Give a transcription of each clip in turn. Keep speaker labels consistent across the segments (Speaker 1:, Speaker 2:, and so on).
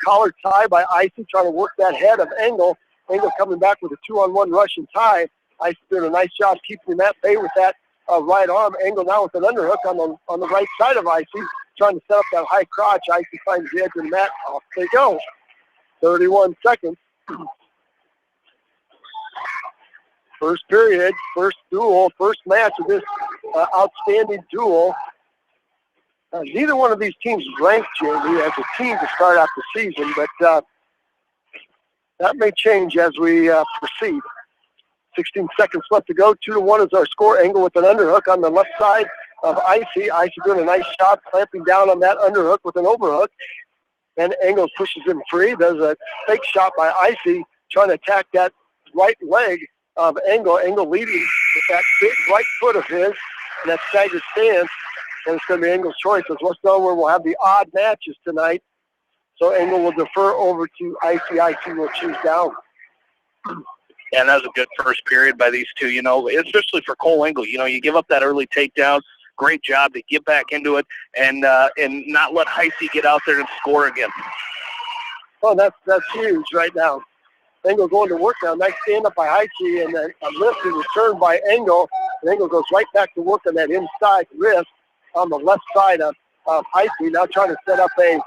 Speaker 1: collar tie by Icy, trying to work that head of Engel. Engel coming back with a 2-on-1 Russian tie. Icy doing a nice job keeping him at bay with that right arm. Engel now with an underhook on the right side of Icy, trying to set up that high crotch. Icy finds the edge of the mat. Off they go. 31 seconds. First period, first duel, first match of this outstanding duel. Neither one of these teams is ranked, Jamie, as a team to start out the season, but that may change as we proceed. 16 seconds left to go. 2-1 is our score. Engel with an underhook on the left side of Icy. Icy doing a nice job clamping down on that underhook with an overhook. And Engel pushes him free. There's a fake shot by Icy trying to attack that right leg of Engel. Engel leading with that big right foot of his in that staggered stance. And it's going to be Engel's choice, as West Delaware will have the odd matches tonight. So Engel will defer over to Icy. Icy will choose down.
Speaker 2: Yeah, and that was a good first period by these two, especially for Cole Engel. You give up that early takedown. Great job to get back into it and not let Icy get out there and score again.
Speaker 1: Oh, that's huge right now. Engel going to work now. Nice stand up by Icy and then a lift and return by Engel. And Engel goes right back to work on that inside wrist on the left side of Icy. Now trying to set up a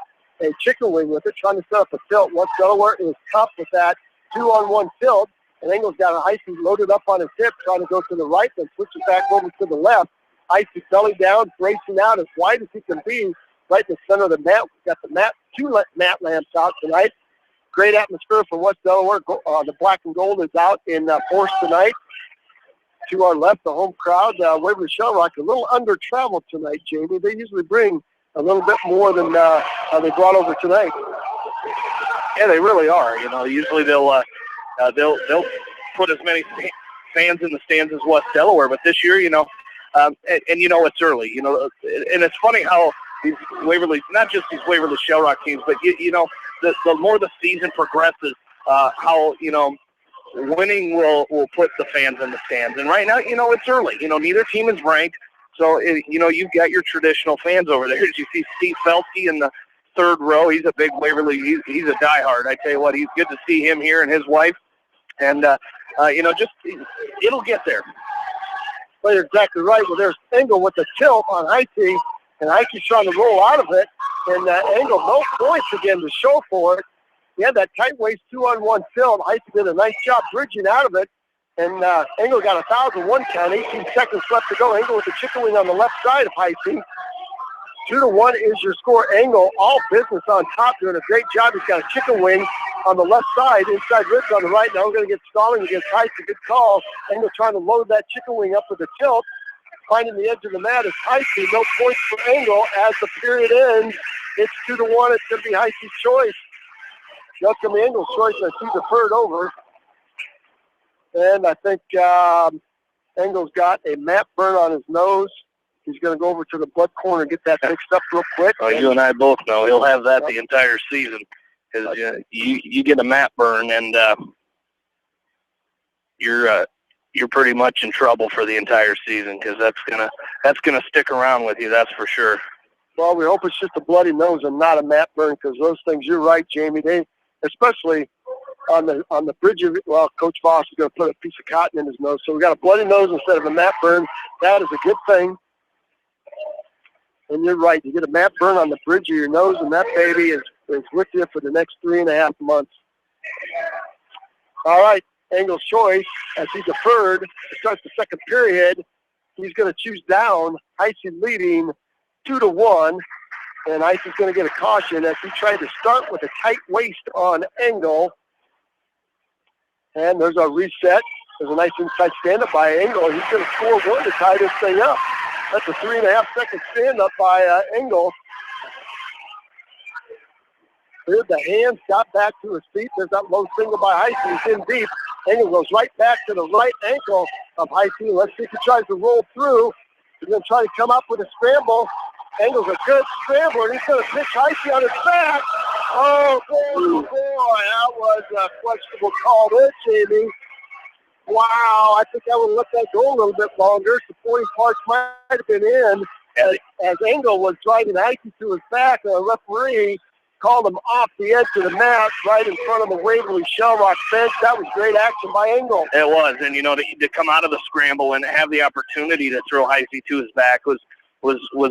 Speaker 1: chicken wing with it, trying to set up a tilt. West Delaware is tough with that 2-on-1 tilt. And Engel's got an Icy loaded up on his hip, trying to go to the right, then switches back over to the left. Icy belly down, bracing out as wide as he can be, right in the center of the mat. We've got the two mat lamps out tonight. Great atmosphere for West Delaware. The black and gold is out in force tonight. To our left, the home crowd, Waverly Shell Rock, a little under-traveled tonight, Jamie. They usually bring a little bit more than they brought over tonight.
Speaker 2: Yeah, they really are. Usually they'll put as many fans in the stands as West Delaware, but this year, it's early, and it's funny how these Waverly, not just these Waverly Shell Rock teams, but the more the season progresses, how winning will put the fans in the stands. And right now, it's early. Neither team is ranked, so you've got your traditional fans over there. As you see Steve Felsky in the third row, he's a big Waverly. He's a diehard. I tell you what, he's good to see him here and his wife. And, it'll get there.
Speaker 1: Well, you're exactly right. Well, there's Engel with the tilt on Icy, and Icy's trying to roll out of it. And Engel, no points again to show for it. He had that tight waist 2-on-1 tilt. Icy did a nice job bridging out of it. And Engel got a 1,001 count, 18 seconds left to go. Engel with the chicken wing on the left side of Icy. 2-1 is your score. Engel, all business on top, doing a great job. He's got a chicken wing on the left side, inside ribs on the right. Now we're going to get stalling against Icy. Good call. Engel trying to load that chicken wing up with a tilt. Finding the edge of the mat is Icy. No points for Engel as the period ends. It's 2-1. It's going to be Icy's choice. That's going to be Engel's choice as he deferred over. And I think Engel's got a mat burn on his nose. He's going to go over to the blood corner and get that fixed up real quick.
Speaker 2: Oh, you and I both know he'll have that the entire season. Because you get a mat burn and you're pretty much in trouble for the entire season, because that's gonna stick around with you. That's for sure.
Speaker 1: Well, we hope it's just a bloody nose and not a mat burn, because those things, you're right, Jamie. They, especially on the bridge of it. Well, Coach Voss is going to put a piece of cotton in his nose, so we got a bloody nose instead of a mat burn. That is a good thing. And you're right. You get a mat burn on the bridge of your nose, and that baby is with you for the next 3.5 months. All right, Engel's choice as he deferred to start the second period. He's going to choose down. Icy leading 2-1, and Icy's going to get a caution as he tried to start with a tight waist on Engel. And there's our reset. There's a nice inside stand-up by Engel. He's going to score one to tie this thing up. That's a 3.5-second stand-up by Engel. Cleared the hands, got back to his feet. There's that low single by Icy. He's in deep. Engel goes right back to the right ankle of Icy. Let's see if he tries to roll through. He's going to try to come up with a scramble. Engel's a good scrambler, and he's going to pitch Icy on his back. Oh, boy, that was a questionable call there, Jamie. Wow, I think I would let that go a little bit longer. Supporting parts might have been in as Engel was driving Icy to his back. The referee called him off the edge of the mat right in front of the Waverly Shell Rock bench. That was great action by Engel.
Speaker 2: It was, and to come out of the scramble and have the opportunity to throw Heisey to his back was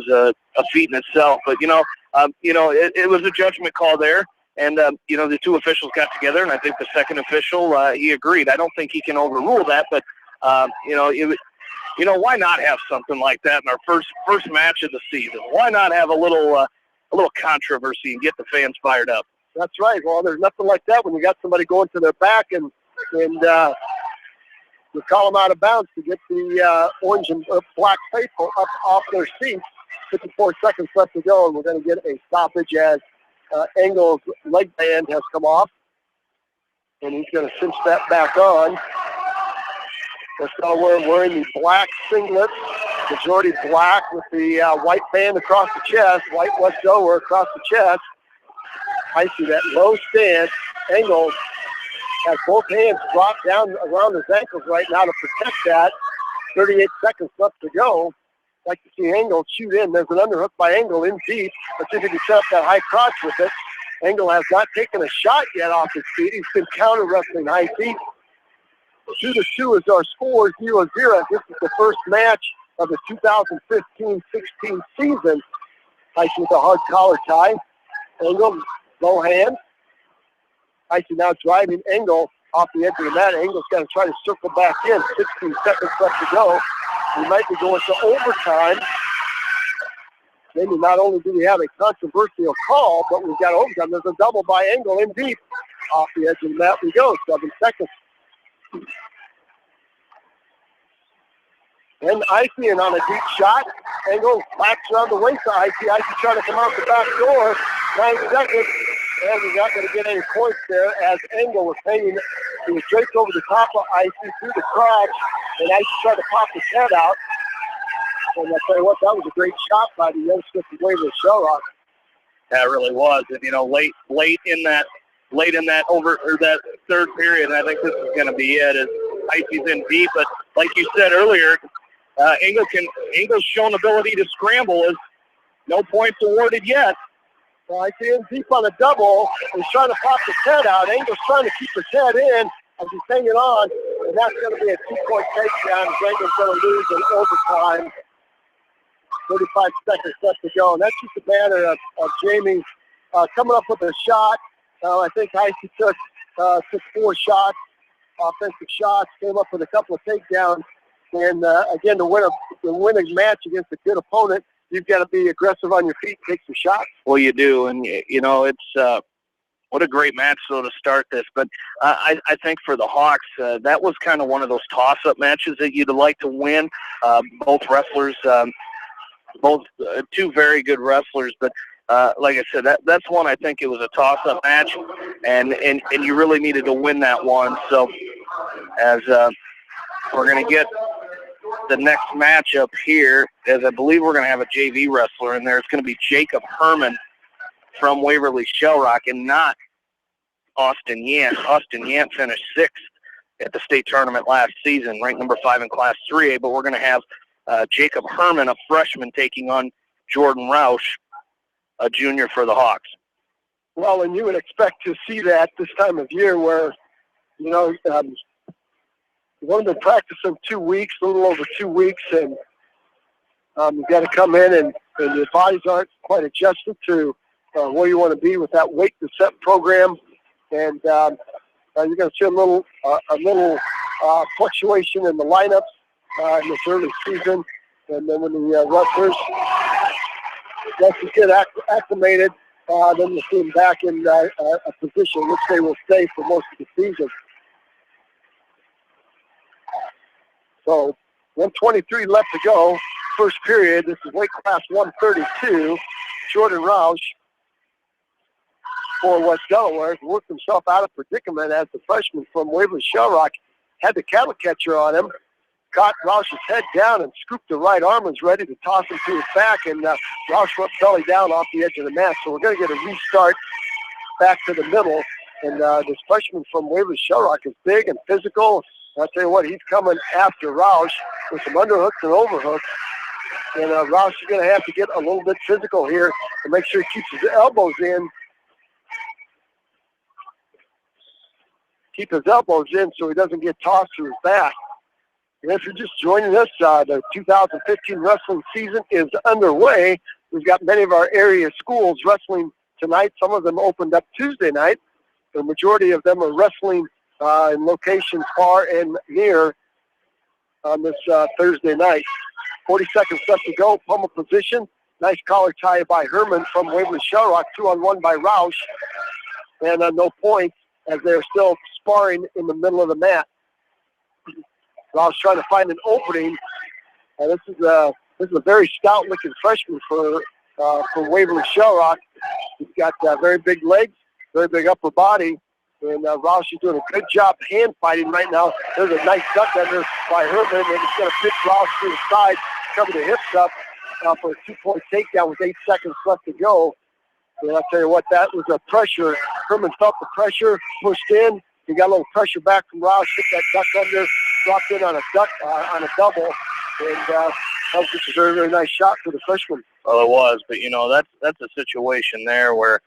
Speaker 2: a feat in itself. But it was a judgment call there, and the two officials got together, and I think the second official he agreed. I don't think he can overrule that, but why not have something like that in our first match of the season? Why not have a little controversy and get the fans fired up?
Speaker 1: That's right. Well, there's nothing like that when you got somebody going to their back and you call them out of bounds to get the orange and black faithful up off their seats. 54 seconds left to go, and we're going to get a stoppage as Engel's leg band has come off, and he's going to cinch that back on. We're wearing the black singlet, majority black with the white band across the chest, white West Delaware across the chest. I see that low stance. Engel has both hands dropped down around his ankles right now to protect that. 38 seconds left to go. Like to see Engel shoot in. There's an underhook by Engel in deep. Let's see if he can set up that high crotch with it. Engel has not taken a shot yet off his feet. He's been counter wrestling high feet. 2-2 is our score, 0-0. This is the first match of the 2015-16 season. Icy with a hard collar tie. Engel, low hand. Icy now driving Engel off the edge of the mat. Engel's got to try to circle back in. 16 seconds left to go. We might be going to overtime. Maybe not only do we have a controversial call, but we've got overtime. There's a double by Engel in deep. Off the edge of the mat we go. 7 seconds. And Icy in on a deep shot. Engel backs around the waist to Icy. Icy trying to come out the back door. 9 seconds. And we're not going to get any points there as Engel was hanging. He was draped over the top of Icy through the crotch. And Icy tried to pop his head out. And I'll tell you what, that was a great shot by the youngster from Waverly Shell Rock.
Speaker 2: That really was. And late in that that third period, and I think this is going to be it. As Icy's in deep, but like you said earlier, Engel's shown ability to scramble. Is no points awarded yet.
Speaker 1: Well, I see him deep on a double. He's trying to pop his head out. Engel's trying to keep his head in as he's hanging on, and that's going to be a 2-point takedown. Engel's going to lose in overtime. 35 seconds left to go, and that's just a matter of Jamie coming up with a shot. I think Icy took 4 shots, offensive shots, came up with a couple of takedowns. And again, to win a match against a good opponent, you've got to be aggressive on your feet, take some shots.
Speaker 2: Well, you do, and it's what a great match though to start this. But I think for the Hawks, that was kind of one of those toss-up matches that you'd like to win. Both wrestlers, two very good wrestlers, but. Like I said, that's one I think it was a toss-up match, and you really needed to win that one. So as we're going to get the next matchup here, as I believe we're going to have a JV wrestler in there. It's going to be Jacob Herman from Waverly Shell Rock and not Austin Yant. Austin Yant finished 6th at the state tournament last season, ranked number 5 in Class 3A, but we're going to have Jacob Herman, a freshman, taking on Jordan Roush, a junior for the Hawks.
Speaker 1: Well, and you would expect to see that this time of year where, you've only been practicing 2 weeks, a little over 2 weeks, and you've got to come in and your bodies aren't quite adjusted to where you want to be with that weight to set program. And you're going to see a little fluctuation in the lineups in this early season. And then when the wrestlers get acclimated, then you'll see them back in a position which they will stay for most of the season. So 1:23 left to go. First period. This is weight class 132. Jordan Roush for West Delaware worked himself out of predicament as the freshman from Waverly Shell Rock had the cattle catcher on him. Caught Roush's head down and scooped the right arm, was ready to toss him to his back, and Roush went belly down off the edge of the mat. So we're going to get a restart back to the middle. And this freshman from Waverly Shell Rock is big and physical. I'll tell you what, he's coming after Roush with some underhooks and overhooks. And Roush is going to have to get a little bit physical here to make sure he keeps his elbows in keep his elbows in so he doesn't get tossed to his back. And if you're just joining us, the 2015 wrestling season is underway. We've got many of our area schools wrestling tonight. Some of them opened up Tuesday night. The majority of them are wrestling in locations far and near on this Thursday night. 40 seconds left to go. Pummel position. Nice collar tie by Herman from Waverly Shell Rock. 2-on-1 by Roush. And no points as they're still sparring in the middle of the mat. Roush trying to find an opening. This is a very stout-looking freshman for Waverly Shell Rock. He's got very big legs, very big upper body, and Roush is doing a good job hand fighting right now. There's a nice duck under by Herman, and he's going to pitch Roush to the side, cover the hips up for a 2-point takedown with 8 seconds left to go. And I'll tell you what, that was a pressure. Herman felt the pressure, pushed in. He got a little pressure back from Roush, hit that duck under, dropped in on a duck on a double, and that was just a very, very nice shot for the freshman.
Speaker 2: Well, it was, but that's a situation there where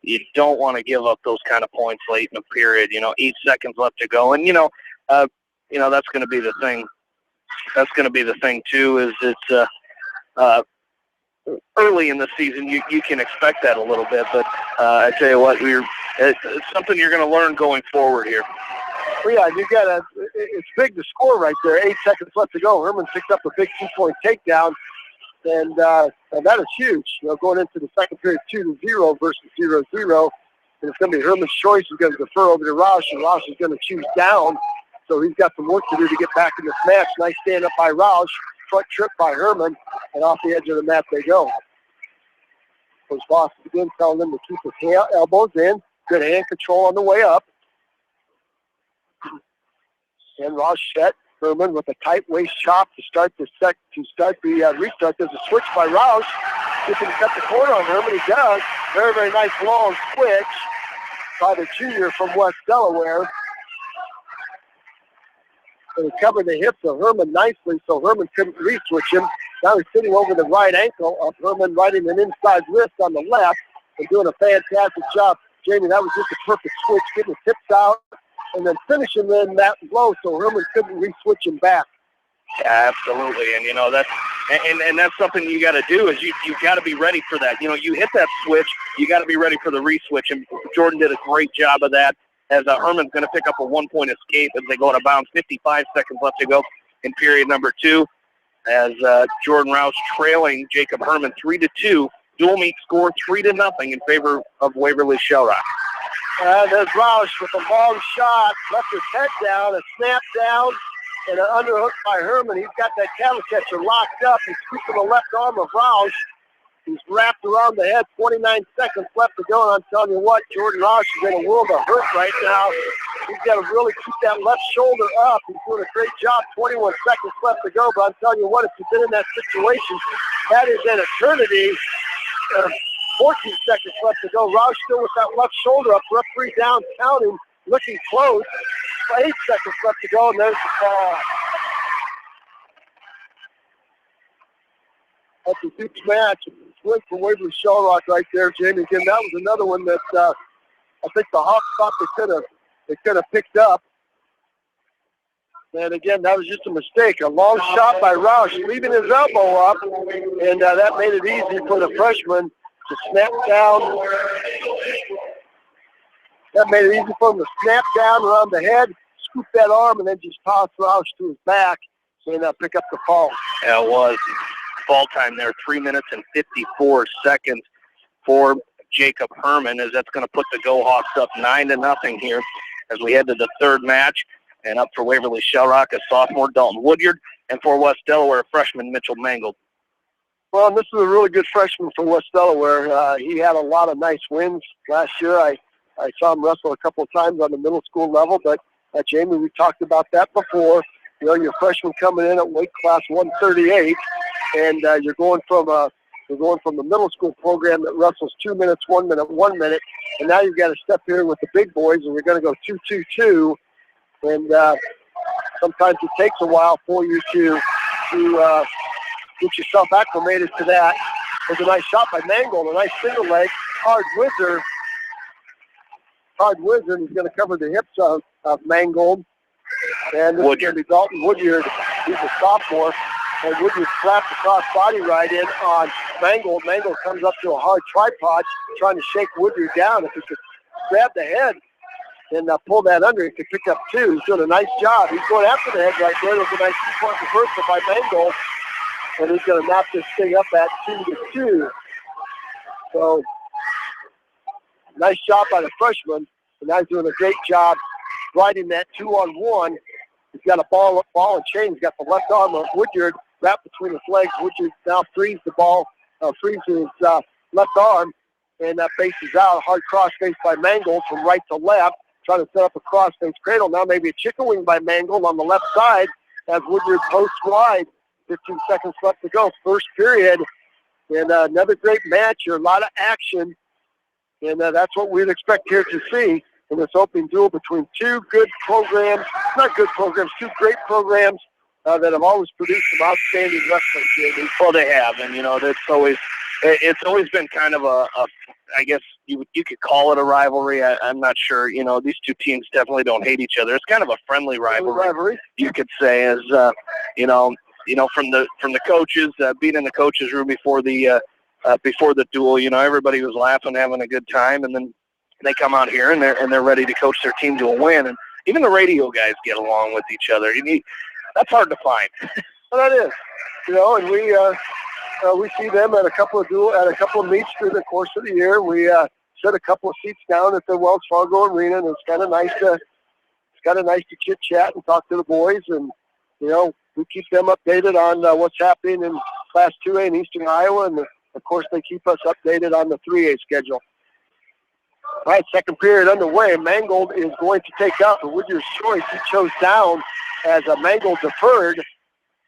Speaker 2: you don't want to give up those kind of points late in the period. 8 seconds left to go, and that's going to be the thing. That's going to be the thing too. Is it's early in the season, you can expect that a little bit, but I tell you what, it's something you're going to learn going forward here.
Speaker 1: Well, yeah, it's big to score right there. 8 seconds left to go. Herman picked up a big 2-point takedown, and that is huge. Going into the second period, 2-0 versus 0-0, and it's going to be Herman's choice. He's going to defer over to Roush, and Roush is going to choose down. So he's got some work to do to get back in this match. Nice stand up by Roush, front trip by Herman, and off the edge of the mat they go. Coach Voss again telling them to keep his elbows in. Good hand control on the way up. And Roush set Herman with a tight waist chop to start the restart. There's a switch by Roush. He can cut the corner on Herman. He does. Very, very nice long switch by the junior from West Delaware. And he covered the hips of Herman nicely, so Herman couldn't re-switch him. Now he's sitting over the right ankle of Herman, riding an inside wrist on the left, and doing a fantastic job. Jamie, that was just a perfect switch, getting the tips out, and then finishing in that blow, so Herman couldn't re-switch him back.
Speaker 2: Yeah, absolutely, and that's something you got to do is you've got to be ready for that. You hit that switch, you got to be ready for the re-switch, and Jordan did a great job of that. As Herman's going to pick up a 1-point escape as they go out of bounds. 55 seconds left to go in period number 2. As Jordan Roush trailing Jacob Herman 3-2. Dual meet score 3-0 in favor of Waverly Shell Rock.
Speaker 1: There's Roush with a long shot, left his head down, a snap down, and an underhook by Herman. He's got that cattle catcher locked up. He's scooping the left arm of Roush. He's wrapped around the head, 29 seconds left to go, and I'm telling you what, Jordan Roush is in a world of hurt right now. He's got to really keep that left shoulder up. He's doing a great job, 21 seconds left to go, but I'm telling you what, if you've been in that situation, that is an eternity. 14 seconds left to go. Roush still with that left shoulder up, referee down, counting, looking close. 8 seconds left to go, and there's the fall. That's a huge match. Win for Waverly Shell Rock right there, Jamie. Again, that was another one that I think the Hawks thought they could have picked up. And again, that was just a mistake. A long shot by Roush, leaving his elbow up, and that made it easy for the freshman to snap down. That made it easy for him to snap down around the head, scoop that arm, and then just toss Roush to his back and pick up the fall.
Speaker 2: Yeah, it was. Ball time there, 3 minutes and 54 seconds for Jacob Herman, as that's going to put the Go Hawks up 9-0 here as we head to the third match. And up for Waverly Shell Rock, a sophomore, Dalton Woodyard, and for West Delaware, a freshman, Mitchell Mangold.
Speaker 1: Well, this is a really good freshman for West Delaware. He had a lot of nice wins last year. I saw him wrestle a couple of times on the middle school level, but Jamie, we talked about that before. You're a freshman coming in at weight class 138, and you're going from the middle school program that wrestles 2 minutes, 1 minute, 1 minute, and now you've got to step here with the big boys, and you're going to go 2-2-2, and sometimes it takes a while for you to get yourself acclimated to that. There's a nice shot by Mangold, a nice single leg, hard whizzer hard whizzer. He's going to cover the hips of Mangold. And this is going to be Dalton Woodyard. He's a sophomore. And Woodyard slapped the cross body right in on Mangold. Mangold comes up to a hard tripod trying to shake Woodyard down. If he could grab the head and pull that under, he could pick up 2. He's doing a nice job. He's going after the head right there. There's a nice 2-point reversal by Mangold. And he's going to knock this thing up at 2-2. So, nice job by the freshman. And now he's doing a great job riding that 2-on-1. He's got a ball and chain. He's got the left arm of Woodyard wrapped between his legs. Woodyard now frees the ball, frees his left arm, and faces out. Hard cross face by Mangold from right to left, trying to set up a cross face cradle. Now maybe a chicken wing by Mangold on the left side as Woodyard posts wide. 15 seconds left to go. First period. And another great match here. A lot of action. And that's what we'd expect here to see in this opening duel between two good programs. Not good programs, two great programs that have always produced some outstanding wrestling, Jamie.
Speaker 2: Well, they have. And, you know, it's always been kind of I guess you could call it a rivalry. I'm not sure. You know, these two teams definitely don't hate each other. It's kind of a friendly rivalry. You could say, as from the coaches, being in the coaches' room before the duel, you know, everybody was laughing, having a good time, and then they come out here and they're ready to coach their team to a win. And even the radio guys get along with each other. That's hard to find.
Speaker 1: Well, that is, you know, and we see them at a couple of meets through the course of the year. We set a couple of seats down at the Wells Fargo Arena, and it's kind of nice to chit chat and talk to the boys, and you know, we keep them updated on what's happening in Class 2A in Eastern Iowa, and of course they keep us updated on the 3A schedule. All right, second period underway. Mangold is going to take out the Woodyard's choice. He chose down as Mangold deferred.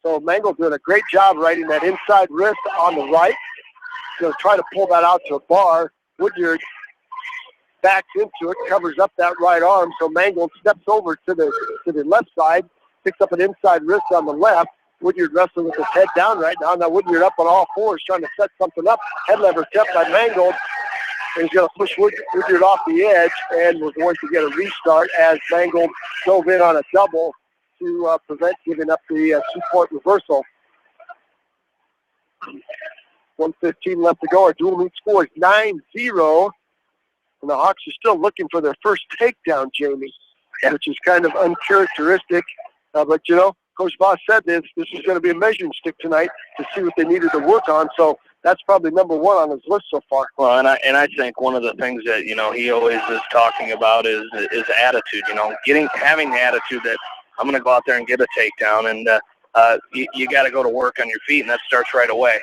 Speaker 1: So Mangold doing a great job riding that inside wrist on the right. He's going to try to pull that out to a bar. Woodyard backs into it, covers up that right arm. So Mangold steps over to the left side, picks up an inside wrist on the left. Woodyard wrestling with his head down right now. Now Woodyard up on all fours trying to set something up. Head lever kept by Mangold. And he's going to push Woodyard off the edge, and we're going to get a restart as Mangold dove in on a double to prevent giving up the 2-point reversal. 1:15 left to go. Our dual meet score is 9-0. And the Hawks are still looking for their first takedown, Jamie, which is kind of uncharacteristic. But, you know, Coach Voss said this is going to be a measuring stick tonight to see what they needed to work on. So that's probably number one on his list so far.
Speaker 2: Well, and I think one of the things that, you know, he always is talking about is attitude. You know, having the attitude that I'm going to go out there and get a takedown, and you got to go to work on your feet, and that starts right away.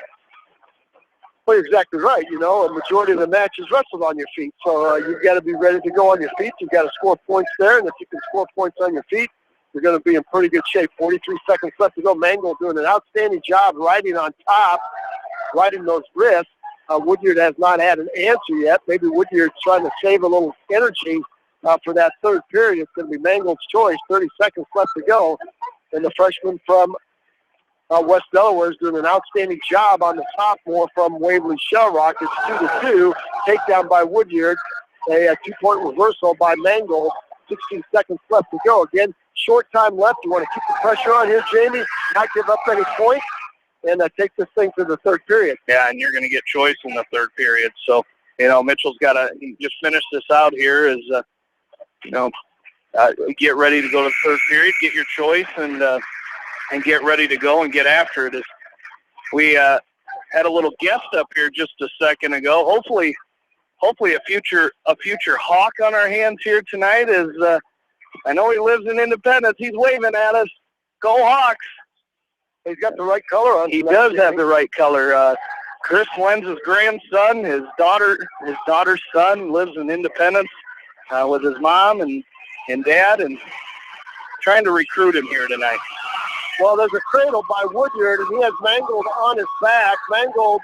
Speaker 1: Well, you're exactly right. You know, a majority of the match is wrestled on your feet, so you've got to be ready to go on your feet. You've got to score points there, and if you can score points on your feet, you're going to be in pretty good shape. 43 seconds left to go. Mangold doing an outstanding job riding on top, riding those wrists. Woodyard has not had an answer yet. Maybe Woodyard's trying to save a little energy for that third period. It's going to be Mangold's choice. 30 seconds left to go. And the freshman from West Delaware is doing an outstanding job on the sophomore from Waverly Shell Rock. It's 2-2. Takedown by Woodyard. A 2-point reversal by Mangold. 16 seconds left to go. Again, short time left. You want to keep the pressure on here, Jamie, not give up any points, and take this thing to the third period.
Speaker 2: Yeah, and you're going to get choice in the third period. So, you know, Mitchell's got to just finish this out here as, get ready to go to the third period, get your choice, and get ready to go and get after it. We had a little guest up here just a second ago. Hopefully a future Hawk on our hands here tonight. I know he lives in Independence. He's waving at us. Go Hawks!
Speaker 1: He's got the right color on.
Speaker 2: He does have the right color. Chris Lenz's grandson, his daughter's son, lives in Independence with his mom and dad, and trying to recruit him here tonight.
Speaker 1: Well, there's a cradle by Woodyard, and he has Mangold on his back. Mangold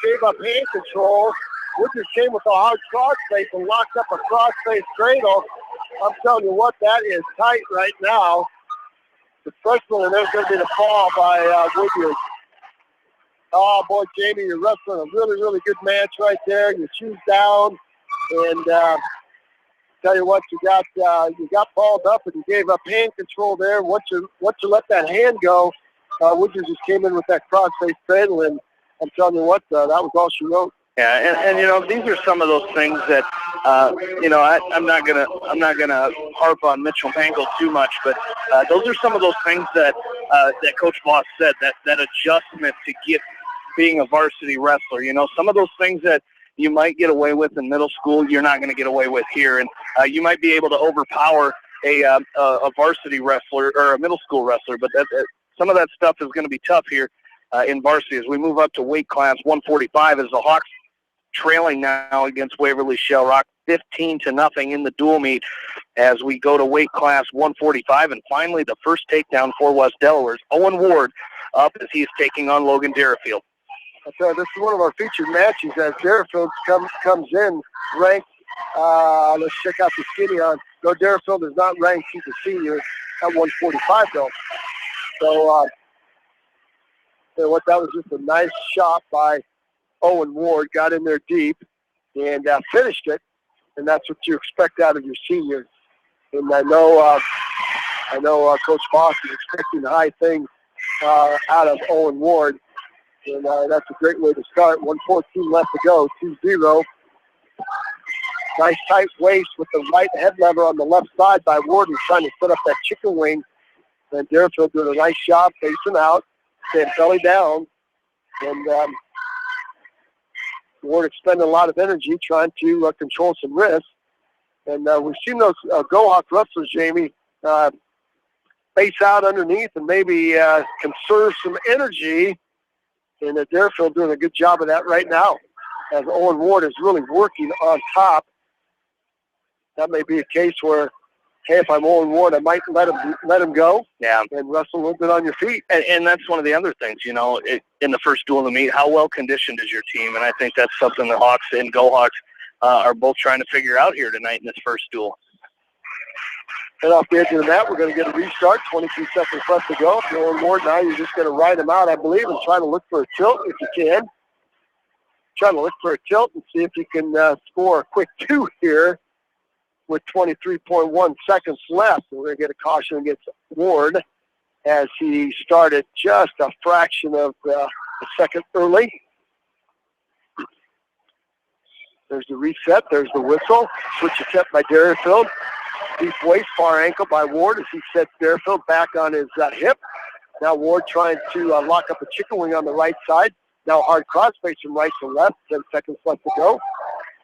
Speaker 1: gave up hand control. Woodyard came with a hard crossface and locked up a crossface cradle. I'm telling you what, that is tight right now. The freshman, and there's going to be the fall by Woodyard. Oh, boy, Jamie, you're wrestling a really, really good match right there. Your shoes down, and tell you what, you got balled up and you gave up hand control there. Once you let that hand go, Woodges just came in with that cross-face cradle, and I'm telling you what, that was all she wrote.
Speaker 2: Yeah, and you know, these are some of those things that you know, I'm not gonna harp on Mitchell Mangle too much, but those are some of those things that that Coach Voss said, that adjustment to get being a varsity wrestler. You know, some of those things that you might get away with in middle school, you're not going to get away with here, and you might be able to overpower a varsity wrestler or a middle school wrestler, but some of that stuff is going to be tough here in varsity as we move up to weight class 145 as the Hawks trailing now against Waverly Shell Rock 15-0 in the dual meet as we go to weight class 145, and finally the first takedown for West Delaware's Owen Ward up as he's taking on Logan Deerfield.
Speaker 1: This is one of our featured matches as Deerfield comes in ranked. Let's check out the skinny on. No, Deerfield is not ranked. He's a senior at 145 though. So that was just a nice shot by Owen Ward. Got in there deep and finished it, and that's what you expect out of your seniors. And I know Coach Voss is expecting high things out of Owen Ward. And that's a great way to start. 1:14 left to go, 2-0. Nice tight waist with the right head lever on the left side by Ward. He's trying to set up that chicken wing. And Deerfield doing a nice job facing out, staying belly down. And Ward expending a lot of energy trying to control some wrists. And we've seen those Go-Hawk wrestlers, Jamie, face out underneath and maybe conserve some energy. And Deerfield doing a good job of that right now as Owen Ward is really working on top. That may be a case where, hey, if I'm Owen Ward, I might let him go.
Speaker 2: Yeah.
Speaker 1: And wrestle a little bit on your feet.
Speaker 2: And that's one of the other things, you know, in the first duel of the meet, how well conditioned is your team? And I think that's something the Hawks and Go-Hawks are both trying to figure out here tonight in this first duel.
Speaker 1: Head off the edge of the mat. We're going to get a restart. 22 seconds left to go. If you're Owen Ward now, you're just going to ride him out, I believe, and try to look for a tilt if you can. Try to look for a tilt and see if you can score a quick 2 here with 23.1 seconds left. We're going to get a caution against Ward as he started just a fraction of a second early. There's the reset. There's the whistle. Switch attempt by Deerfield. Deep waist, far ankle by Ward as he sets Deerfield back on his hip. Now Ward trying to lock up a chicken wing on the right side. Now hard crossface from right to left. 10 seconds left to go.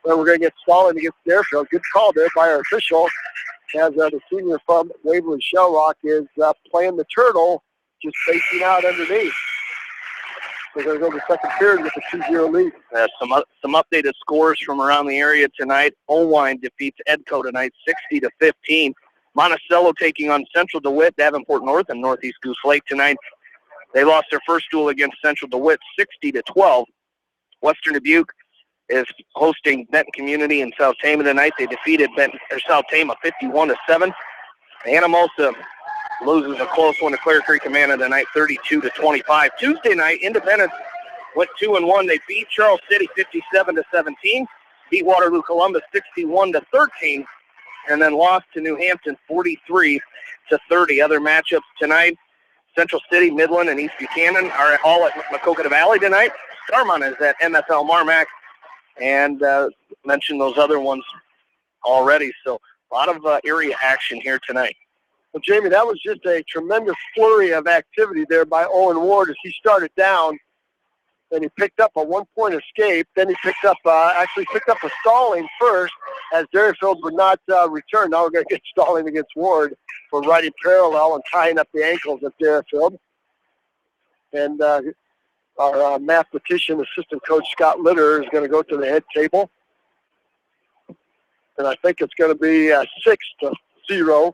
Speaker 1: Then we're going to get stalling against Deerfield. Good call there by our official as the senior from Waverly Shell Rock is playing the turtle, just facing out underneath. We're going to go to the second period with a 2-0 lead.
Speaker 2: Some updated scores from around the area tonight. Owine defeats Edco tonight 60-15. Monticello taking on Central DeWitt, Davenport North, and Northeast Goose Lake tonight. They lost their first duel against Central DeWitt 60-12. Western Dubuque is hosting Benton Community in South Tama tonight. They defeated South Tama 51-7. Anamosa loses a close one to Clear Creek Amana tonight, 32-25. Tuesday night, Independence went 2-1. They beat Charles City 57-17, beat Waterloo Columbus 61-13, and then lost to New Hampton 43-30. Other matchups tonight: Central City, Midland, and East Buchanan are all at Maquoketa Valley tonight. Starmont is at MFL Marmac, and mentioned those other ones already. So a lot of area action here tonight.
Speaker 1: Well, Jamie, that was just a tremendous flurry of activity there by Owen Ward as he started down, and he picked up a one-point escape. Then he picked up a stalling first as Deerfield would not return. Now we're going to get stalling against Ward for riding parallel and tying up the ankles of Deerfield. And our mathematician assistant coach, Scott Litter, is going to go to the head table. And I think it's going to be 6-0.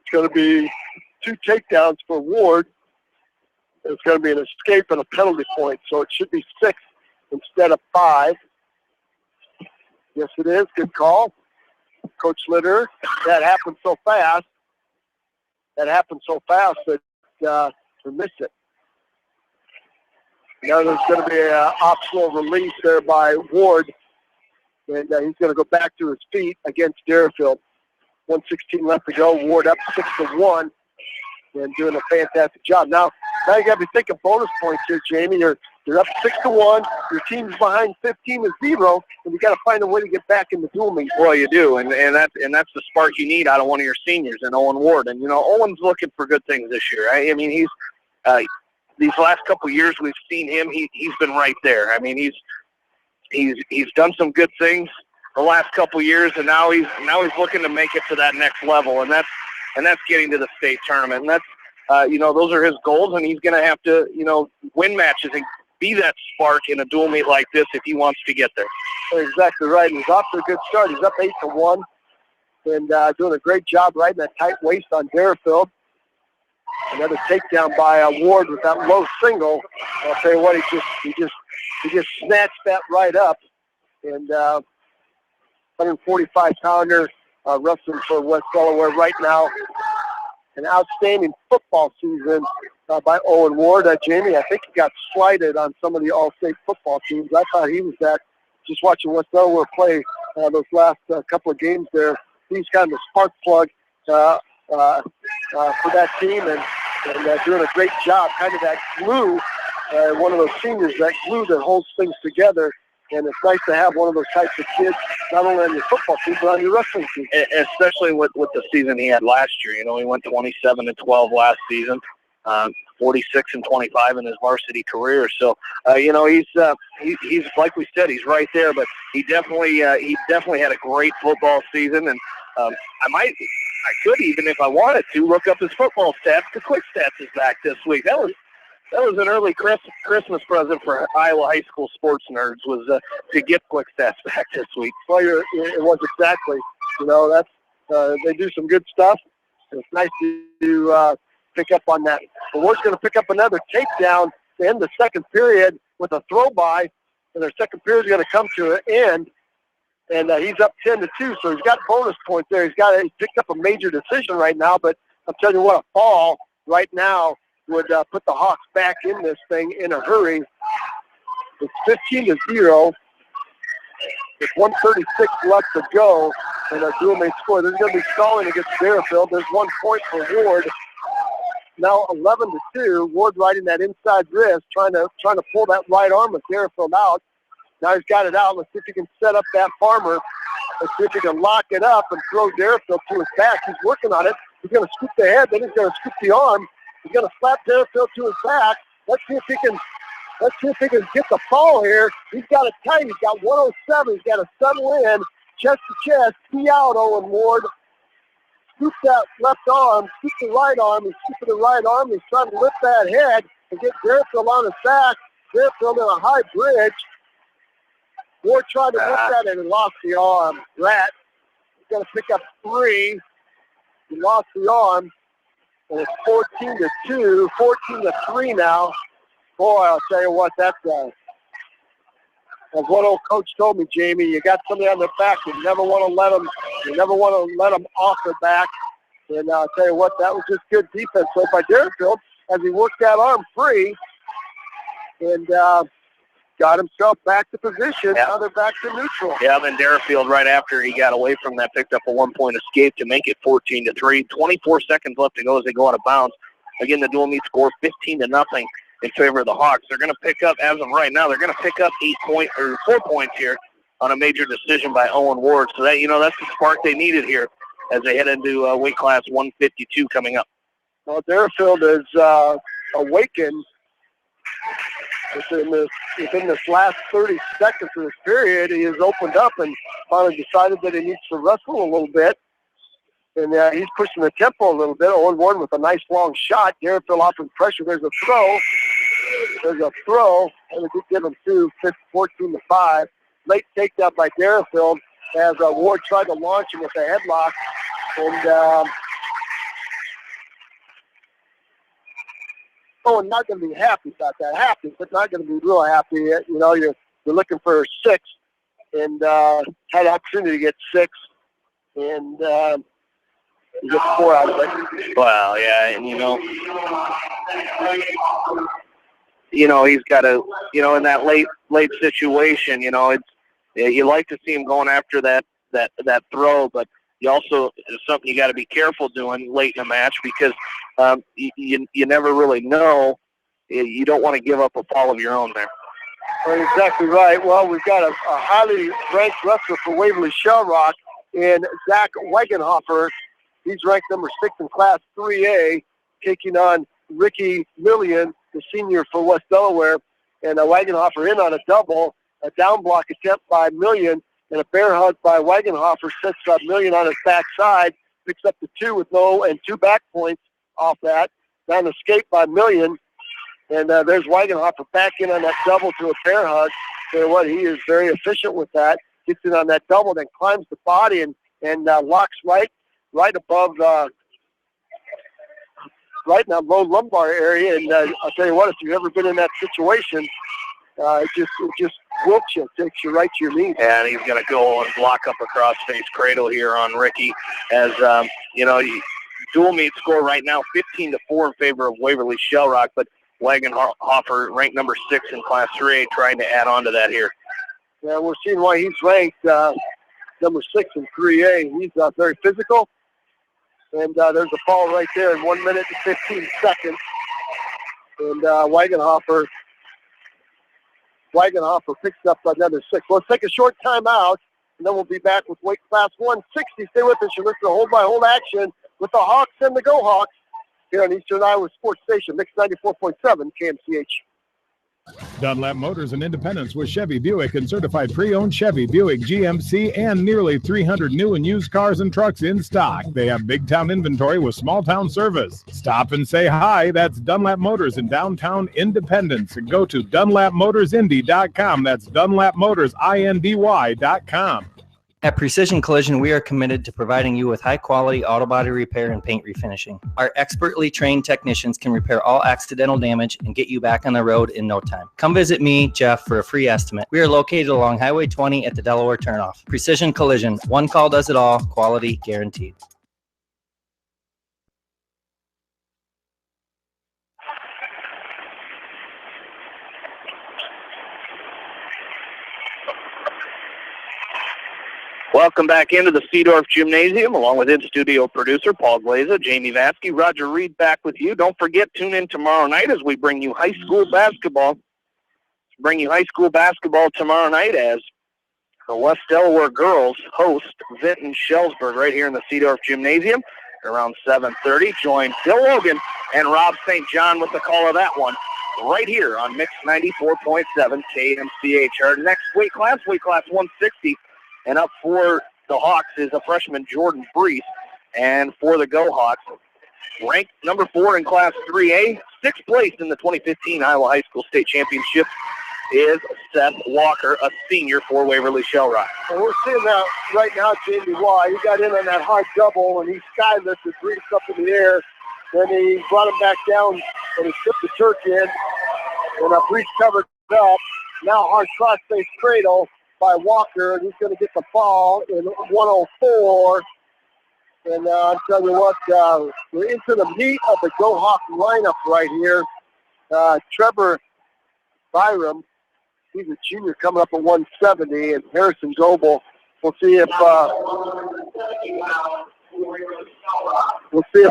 Speaker 1: It's going to be 2 takedowns for Ward. It's going to be an escape and a penalty point, so it should be 6 instead of 5. Yes, it is. Good call. Coach Litter, that happened so fast. That we missed it. Now there's going to be an optional release there by Ward And he's going to go back to his feet against Deerfield. 1:16 left to go. Ward up 6-1 and doing a fantastic job. Now you got to be thinking bonus points here, Jamie. You're up 6-1. Your team's behind 15-0, and you got to find a way to get back in the dual meet.
Speaker 2: Well, you do, and that's the spark you need out of one of your seniors, and Owen Ward. And Owen's looking for good things this year. I mean, he's these last couple of years we've seen him. He's been right there. I mean, he's done some good things the last couple of years, and now he's looking to make it to that next level, and that's getting to the state tournament. And that's those are his goals, and he's going to have to win matches and be that spark in a dual meet like this if he wants to get there.
Speaker 1: Exactly right. He's off to a good start. He's up 8-1 and doing a great job riding that tight waist on Deerfield. Another takedown by Ward with that low single. I'll tell you what, he just snatched that right up. And 145-pounder wrestling for West Delaware right now. An outstanding football season by Owen Ward. Jamie, I think he got slighted on some of the all-state football teams. I thought he was that. Just watching West Delaware play those last couple of games there. He's kind of a spark plug for that team and doing a great job, kind of that glue, one of those seniors, that glue that holds things together. And it's nice to have one of those types of kids, not only on your football team, but on your wrestling team.
Speaker 2: Especially with the season he had last year. He went 27-12 last season, 46-25 in his varsity career. So, he's like we said, he's right there. But he definitely had a great football season. And I could even, if I wanted to, look up his football stats. The Quick Stats is back this week. That was an early Christmas present for Iowa high school sports nerds, was to get Quick Stats back this week.
Speaker 1: Well, it was exactly. That's they do some good stuff. It's nice to pick up on that. But we're going to pick up another takedown to end the second period with a throw by, and their second period is going to come to an end. And he's up 10-2, so he's got bonus points there. He's picked up a major decision right now, but I'm telling you what, a fall right now would put the Hawks back in this thing in a hurry. It's 15-0. With 1:36 left to go, and a dual mate score. There's going to be stalling against Deerfield. There's 1 point for Ward. Now 11-2. Ward riding that inside wrist, trying to pull that right arm of Deerfield out. Now he's got it out. Let's see if he can set up that farmer. Let's see if he can lock it up and throw Deerfield to his back. He's working on it. He's going to scoop the head, then he's going to scoop the arm. He's going to slap Deerfield to his back. Let's see if he can get the fall here. He's got it tight. He's got 107. He's got to settle in, chest to chest, key out Owen Ward. Scoop that left arm, scoop the right arm. He's scooping the right arm. He's trying to lift that head and get Deerfield on his back. Deerfield in a high bridge. Ward tried to lift that and he lost the arm. Rat is going to pick up 3. He lost the arm. And it's 14-2, 14-3 now. Boy, I'll tell you what, that's as one old coach told me, Jamie, you got somebody on their back. You never want to let them off their back. And I'll tell you what, that was just good defense so by Deerfield as he worked that arm free and got himself back to position.
Speaker 2: Yeah.
Speaker 1: Now they're back to neutral.
Speaker 2: Yeah, then Deerfield, right after he got away from that, picked up a 1-point escape to make it 14-3. 24 seconds left to go as they go out of bounds. Again, the dual meet score 15-0 in favor of the Hawks. They're going to pick up, as of right now, they're going to pick up 4 points here on a major decision by Owen Ward. So that that's the spark they needed here as they head into weight class 152 coming up.
Speaker 1: Well, Deerfield is awakened within this last 30 seconds of this period. He has opened up and finally decided that he needs to wrestle a little bit. And he's pushing the tempo a little bit. Owen Ward with a nice long shot. Deerfield offering pressure. There's a throw. And we did give him 14-5. Late takedown by Deerfield as Ward tried to launch him with a headlock. And Owen not going to be happy about that. Happy, but not going to be real happy. You're looking for 6 and had an opportunity to get 6. And you get 4 out of it.
Speaker 2: Well, yeah, and he's got to, in that late situation, You like to see him going after that throw, but you also, it's something you got to be careful doing late in a match because you never really know. You don't want to give up a fall of your own there.
Speaker 1: Well, exactly right. Well, we've got a highly ranked wrestler for Waverly Shell Rock in Zach Wagenhofer. He's ranked number 6 in Class 3A, taking on Ricky Millian, the senior for West Delaware. And Wagenhofer in on a double, a down block attempt by Millian, and a bear hug by Wagenhofer sets up Millian on his backside, picks up the 2 with and 2 back points off that. Down escape by Millian. And there's Wagenhofer back in on that double to a bear hug. So what, he is very efficient with that. Gets in on that double, then climbs the body and locks right above, right in that low lumbar area. And I'll tell you what, if you've ever been in that situation, it just whoops you, takes you right to your knees.
Speaker 2: And he's going to go and block up a cross-face cradle here on Ricky as, dual meet score right now 15-4 in favor of Waverly Shell Rock, but Wagenhofer ranked number 6 in Class 3A, trying to add on to that here.
Speaker 1: Yeah, we're seeing why he's ranked number 6 in 3A. He's very physical. And there's a fall right there in 1 minute and 15 seconds. And Wagenhofer picks up another 6. Let's take a short timeout, and then we'll be back with weight class 160. Stay with us. You're listening to Hold by Hold action with the Hawks and the Go Hawks here on Eastern Iowa Sports Station, Mix 94.7 KMCH.
Speaker 3: Dunlap Motors in Independence with Chevy, Buick, and certified pre-owned Chevy, Buick, GMC, and nearly 300 new and used cars and trucks in stock. They have big town inventory with small town service. Stop and say hi. That's Dunlap Motors in downtown Independence. And go to DunlapMotorsIndy.com. That's DunlapMotorsIndy.com.
Speaker 4: At Precision Collision, we are committed to providing you with high-quality auto body repair and paint refinishing. Our expertly trained technicians can repair all accidental damage and get you back on the road in no time. Come visit me, Jeff, for a free estimate. We are located along Highway 20 at the Delaware Turnoff. Precision Collision, one call does it all, quality guaranteed.
Speaker 2: Welcome back into the Seedorf Gymnasium, along with in-studio producer Paul Glaza, Jamie Vasky, Roger Reed back with you. Don't forget, tune in tomorrow night as we bring you high school basketball. Tomorrow night as the West Delaware girls host Vinton Shellsburg right here in the Seedorf Gymnasium around 7:30. Join Bill Logan and Rob St. John with the call of that one right here on Mix 94.7 KMCH. Our next weight class 160. And up for the Hawks is a freshman, Jordan Brees. And for the Go Hawks, ranked number 4 in Class 3A, 6th place in the 2015 Iowa High School State Championship is Seth Walker, a senior for Waverly Shell Rock.
Speaker 1: Well, we're seeing that right now, Jamie Waugh. He got in on that hard double, and he sky-lifted Brees up in the air. Then he brought him back down, and he tipped the Turk in. And Brees covered it up. Now hard cross-face cradle by Walker, and he's going to get the ball in 104. And I'll tell you what, we're into the meat of the Go Hawk lineup right here. Trevor Byram, he's a junior coming up at 170, and Harrison Goebel. We'll see if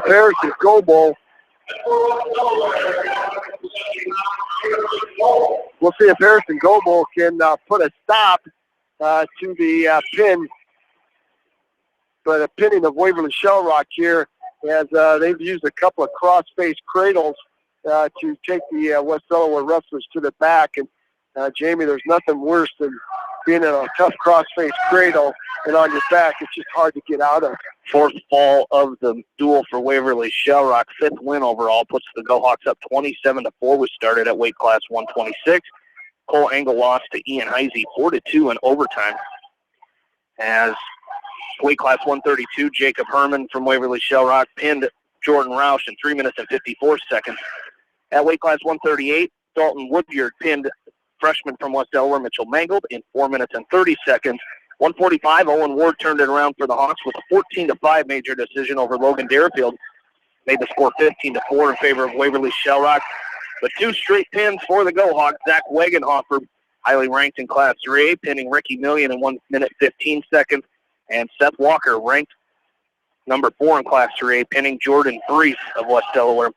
Speaker 1: Harrison Goebel can put a stop to the pinning of Waverly Shell Rock here, as they've used a couple of cross-face cradles to take the West Delaware wrestlers to the back. And Jamie, there's nothing worse than being in a tough cross-face cradle and on your back. It's just hard to get out of.
Speaker 2: 4th fall of the duel for Waverly Shell Rock. 5th win overall puts the Go Hawks up 27-4. We started at weight class 126. Cole Engel lost to Ian Heisey 4-2 in overtime. As weight class 132, Jacob Herman from Waverly Shell Rock pinned Jordan Roush in 3 minutes and 54 seconds. At weight class 138, Dalton Woodyard pinned freshman from West Delaware, Mitchell Mangold, in 4 minutes and 30 seconds. 145, Owen Ward turned it around for the Hawks with a 14-5 major decision over Logan Deerfield. Made the score 15-4 in favor of Waverly Shell Rock. But 2 straight pins for the Go Hawks. Zach Wagenhofer highly ranked in Class 3A, pinning Ricky Million in 1 minute 15 seconds. And Seth Walker, ranked number 4 in Class 3A, pinning Jordan Brees of West Delaware,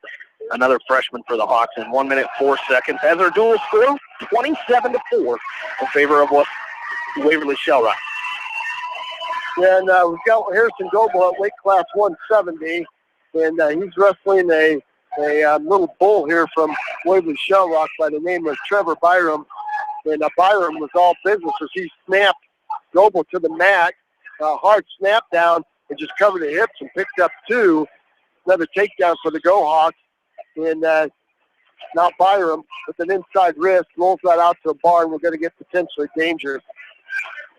Speaker 2: another freshman for the Hawks, in 1 minute 4 seconds. As our dual score, 27-4 in favor of Waverly Shellrock.
Speaker 1: And we've got Harrison Goebel at weight class 170, and he's wrestling a little bull here from Waverly Shellrock by the name of Trevor Byram. And Byram was all business as he snapped Goebel to the mat, hard snap down, and just covered the hips and picked up 2. Another takedown for the Go Hawks. And now Byram with an inside wrist rolls that out to a bar, and we're going to get potentially dangerous.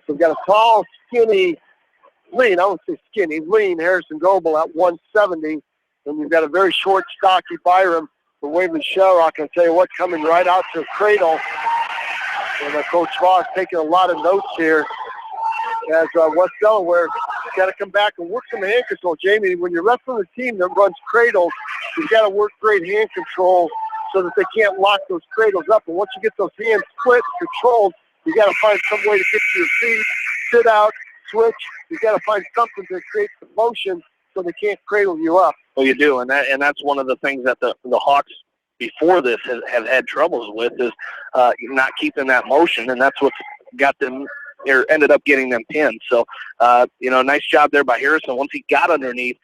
Speaker 1: So we've got a tall, skinny, lean, I won't say skinny, lean Harrison Goebel at 170. And you've got a very short, stocky Byram for Waverly Shellrock. I'll tell you what, coming right out to a cradle. And Coach Voss taking a lot of notes here as West Delaware got to come back and work some hand control. Jamie, when you're wrestling a team that runs cradles, you've got to work great hand control so that they can't lock those cradles up. And once you get those hands split, controlled, you got to find some way to get to your feet, sit out, switch. You got to find something to create the motion so they can't cradle you up.
Speaker 2: Well, you do, and that's one of the things that the Hawks before this have had troubles with is not keeping that motion, and that's what's got them or ended up getting them pinned. So, nice job there by Harrison. Once he got underneath,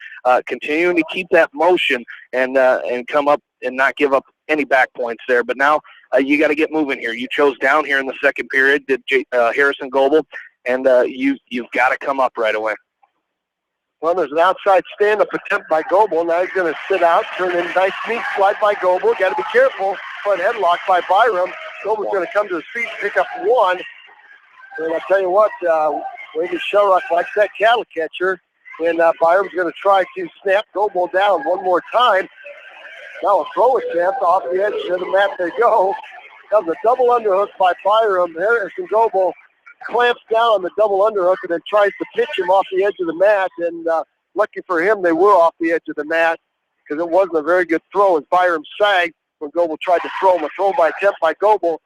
Speaker 2: continuing to keep that motion and come up and not give up any back points there. But now you got to get moving here. You chose down here in the second period, did Harrison Goebel, and you've got to come up right away.
Speaker 1: Well, there's an outside stand-up attempt by Goebel. Now he's going to sit out, turn in nice knee slide by Goebel. Got to be careful. Front headlock by Byram. Goebel's going to come to his feet and pick up 1. And I'll tell you what, Waverly Shellrock likes that cattle catcher. And Byram's going to try to snap Goebel down one more time. Now a throw attempt off the edge of the mat they go. That was a double underhook by Byram. Harrison Goebel clamps down on the double underhook and then tries to pitch him off the edge of the mat. And lucky for him, they were off the edge of the mat because it wasn't a very good throw as Byram sagged when Goebel tried to throw him. A throw by attempt by Goebel,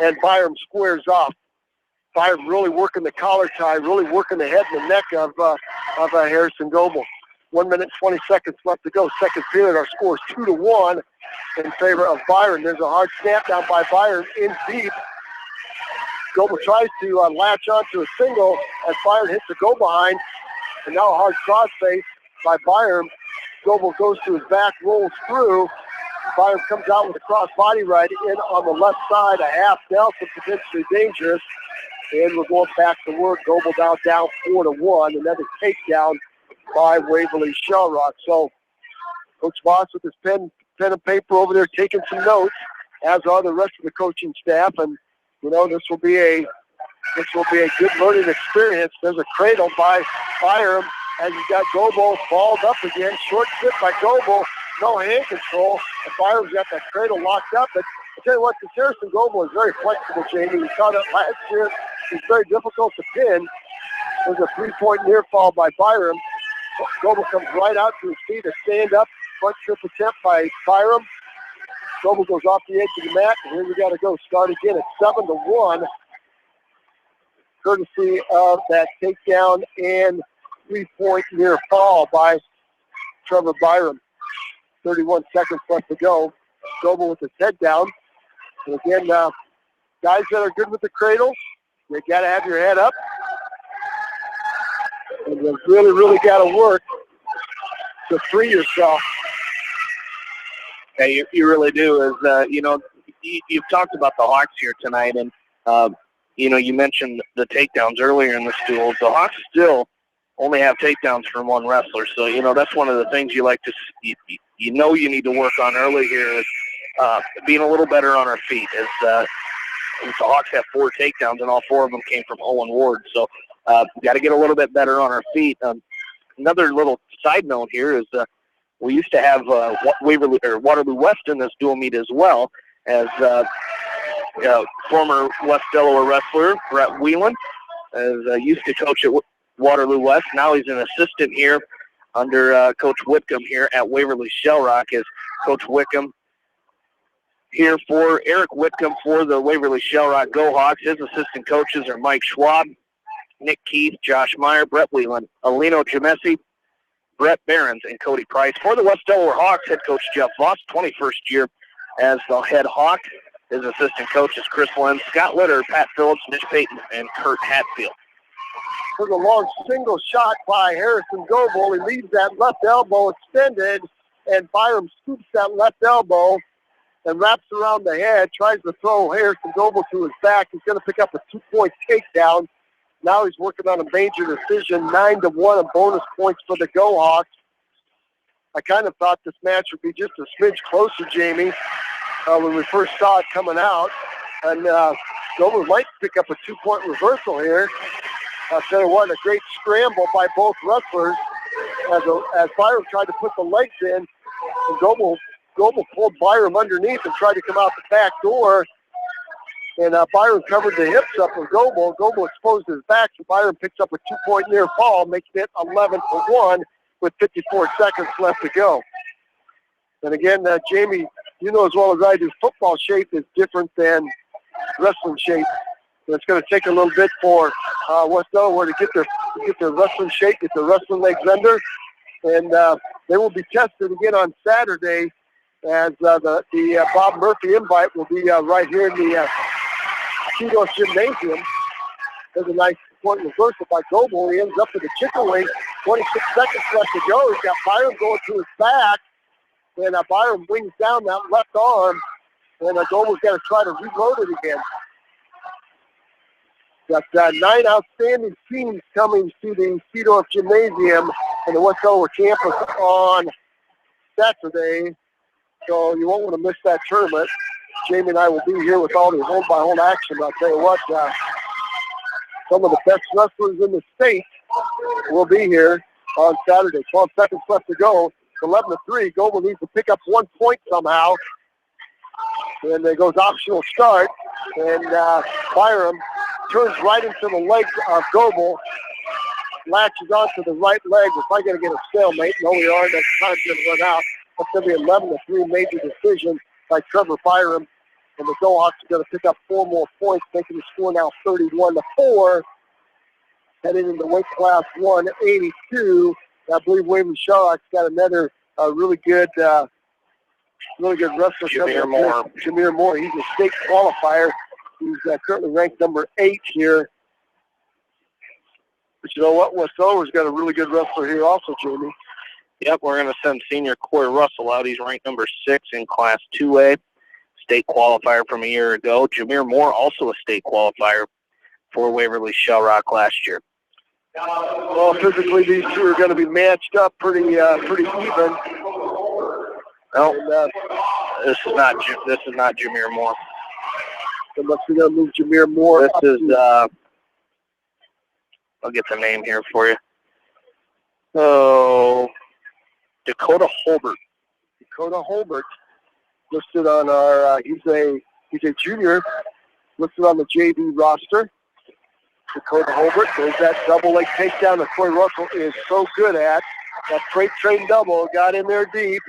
Speaker 1: and Byram squares off. Byram really working the collar tie, really working the head and the neck of Harrison Goebel. 1 minute, 20 seconds left to go. Second period, our score is 2-1 in favor of Byram. There's a hard snap down by Byram in deep. Goebel tries to latch onto a single as Byram hits the go behind. And now a hard crossface by Byram. Goebel goes to his back, rolls through. Byram comes out with a cross body right in on the left side, a half Nelson, potentially dangerous. And we're going back to work. Goebel now down 4-1. Another takedown by Waverly Shellrock. So Coach Voss with his pen and paper over there taking some notes, as are the rest of the coaching staff. And this will be a good learning experience. There's a cradle by Byram as you got Goebel balled up again. Short sit by Goebel, no hand control. And Byram's got that cradle locked up. But I'll tell you what, this Harrison Goebel is very flexible, Jamie. We saw that last year. He's very difficult to pin. There's a 3-point near fall by Byram. Goebel comes right out to his feet, a stand-up front trip attempt by Byram. Goebel goes off the edge of the mat, and here we got to go. Start again at 7-1, courtesy of that takedown and 3-point near fall by Trevor Byram. 31 seconds left to go. Goebel with his head down. And again, guys that are good with the cradle, you got to have your head up. And you really, really got to work to free yourself.
Speaker 2: Yeah, you really do. You've talked about the Hawks here tonight, and, you mentioned the takedowns earlier in the duel. The Hawks still only have takedowns from one wrestler. So, that's one of the things you like to see. You need to work on early here is being a little better on our feet. As the Hawks have 4 takedowns, and all 4 of them came from Owen Ward. So we got to get a little bit better on our feet. Another little side note here is we used to have Waterloo West in this dual meet as well, as former West Delaware wrestler Brett Whelan used to coach at Waterloo West. Now he's an assistant here under Coach Whitcomb here at Waverly Shellrock, as Coach Whitcomb here for Eric Whitcomb for the Waverly Shellrock GoHawks. His assistant coaches are Mike Schwab, Nick Keith, Josh Meyer, Brett Whelan, Alino Jamesi, Brett Behrens, and Cody Price. For the West Delaware Hawks, head coach Jeff Voss, 21st year as the head Hawk. His assistant coaches Chris Lenz, Scott Litter, Pat Phillips, Mitch Payton, and Kurt Hatfield.
Speaker 1: There's a long single shot by Harrison Goebel. He leaves that left elbow extended, and Byram scoops that left elbow and wraps around the head, tries to throw Harrison Goebel to his back. He's going to pick up a 2-point takedown. Now he's working on a major decision, 9-1 on bonus points for the GoHawks. I kind of thought this match would be just a smidge closer, Jamie, when we first saw it coming out. And Goebel might pick up a 2-point reversal here. I'll tell you what, a great scramble by both wrestlers as Byram tried to put the legs in. And Goebel pulled Byram underneath and tried to come out the back door. And Byram covered the hips up of Goebel. Goebel exposed his back, so Byram picks up a 2-point near fall, making it 11-1 with 54 seconds left to go. And again, Jamie, you know as well as I do, football shape is different than wrestling shape. And it's going to take a little bit for West Delaware to get their wrestling shape, get their wrestling legs under. And they will be tested again on Saturday as the Bob Murphy invite will be right here in the Cheetos Gymnasium. There's a nice point reversal by Goebel. He ends up with a chicken wing. 26 seconds left to go. He's got Byram going to his back. And Byram wings down that left arm. And Goebel's got to try to reload it again. Got 9 outstanding teams coming to the Seedorf Gymnasium and the West Delaware campus on Saturday. So you won't want to miss that tournament. Jamie and I will be here with all the home-by-home action. I'll tell you what, some of the best wrestlers in the state will be here on Saturday. 12 seconds left to go. 11-3. Goebel needs to pick up 1 point somehow. And there goes optional start. And Byram turns right into the legs of Goebel. Latches onto the right leg. We're probably going to get a stalemate. No, we are. That time's going to run out. That's going to be 11-3 major decision by Trevor Byram. And the GoHawks are going to pick up 4 more points, making the score now 31-4. Heading into weight class 182. I believe Waverly Shellrock's got another really good wrestler.
Speaker 2: Jameer Moore.
Speaker 1: Jameer Moore. He's a state qualifier. He's currently ranked number 8 here. But you know what? West Delaware's got a really good wrestler here also, Jamie.
Speaker 2: Yep, we're going to send senior Corey Russell out. He's ranked number 6 in Class 2A. State qualifier from a year ago. Jameer Moore, also a state qualifier for Waverly Shellrock last year.
Speaker 1: Well, physically, these two are going to be matched up pretty even.
Speaker 2: No, this is not Jameer Moore.
Speaker 1: Unless we're going to move Jameer Moore.
Speaker 2: This is, I'll get the name here for you. Oh, Dakota Holbert.
Speaker 1: Dakota Holbert, listed on our, he's a junior, listed on the JV roster. Dakota Holbert, there's that double leg takedown that Corey Russell is so good at. That freight train double got in there deep.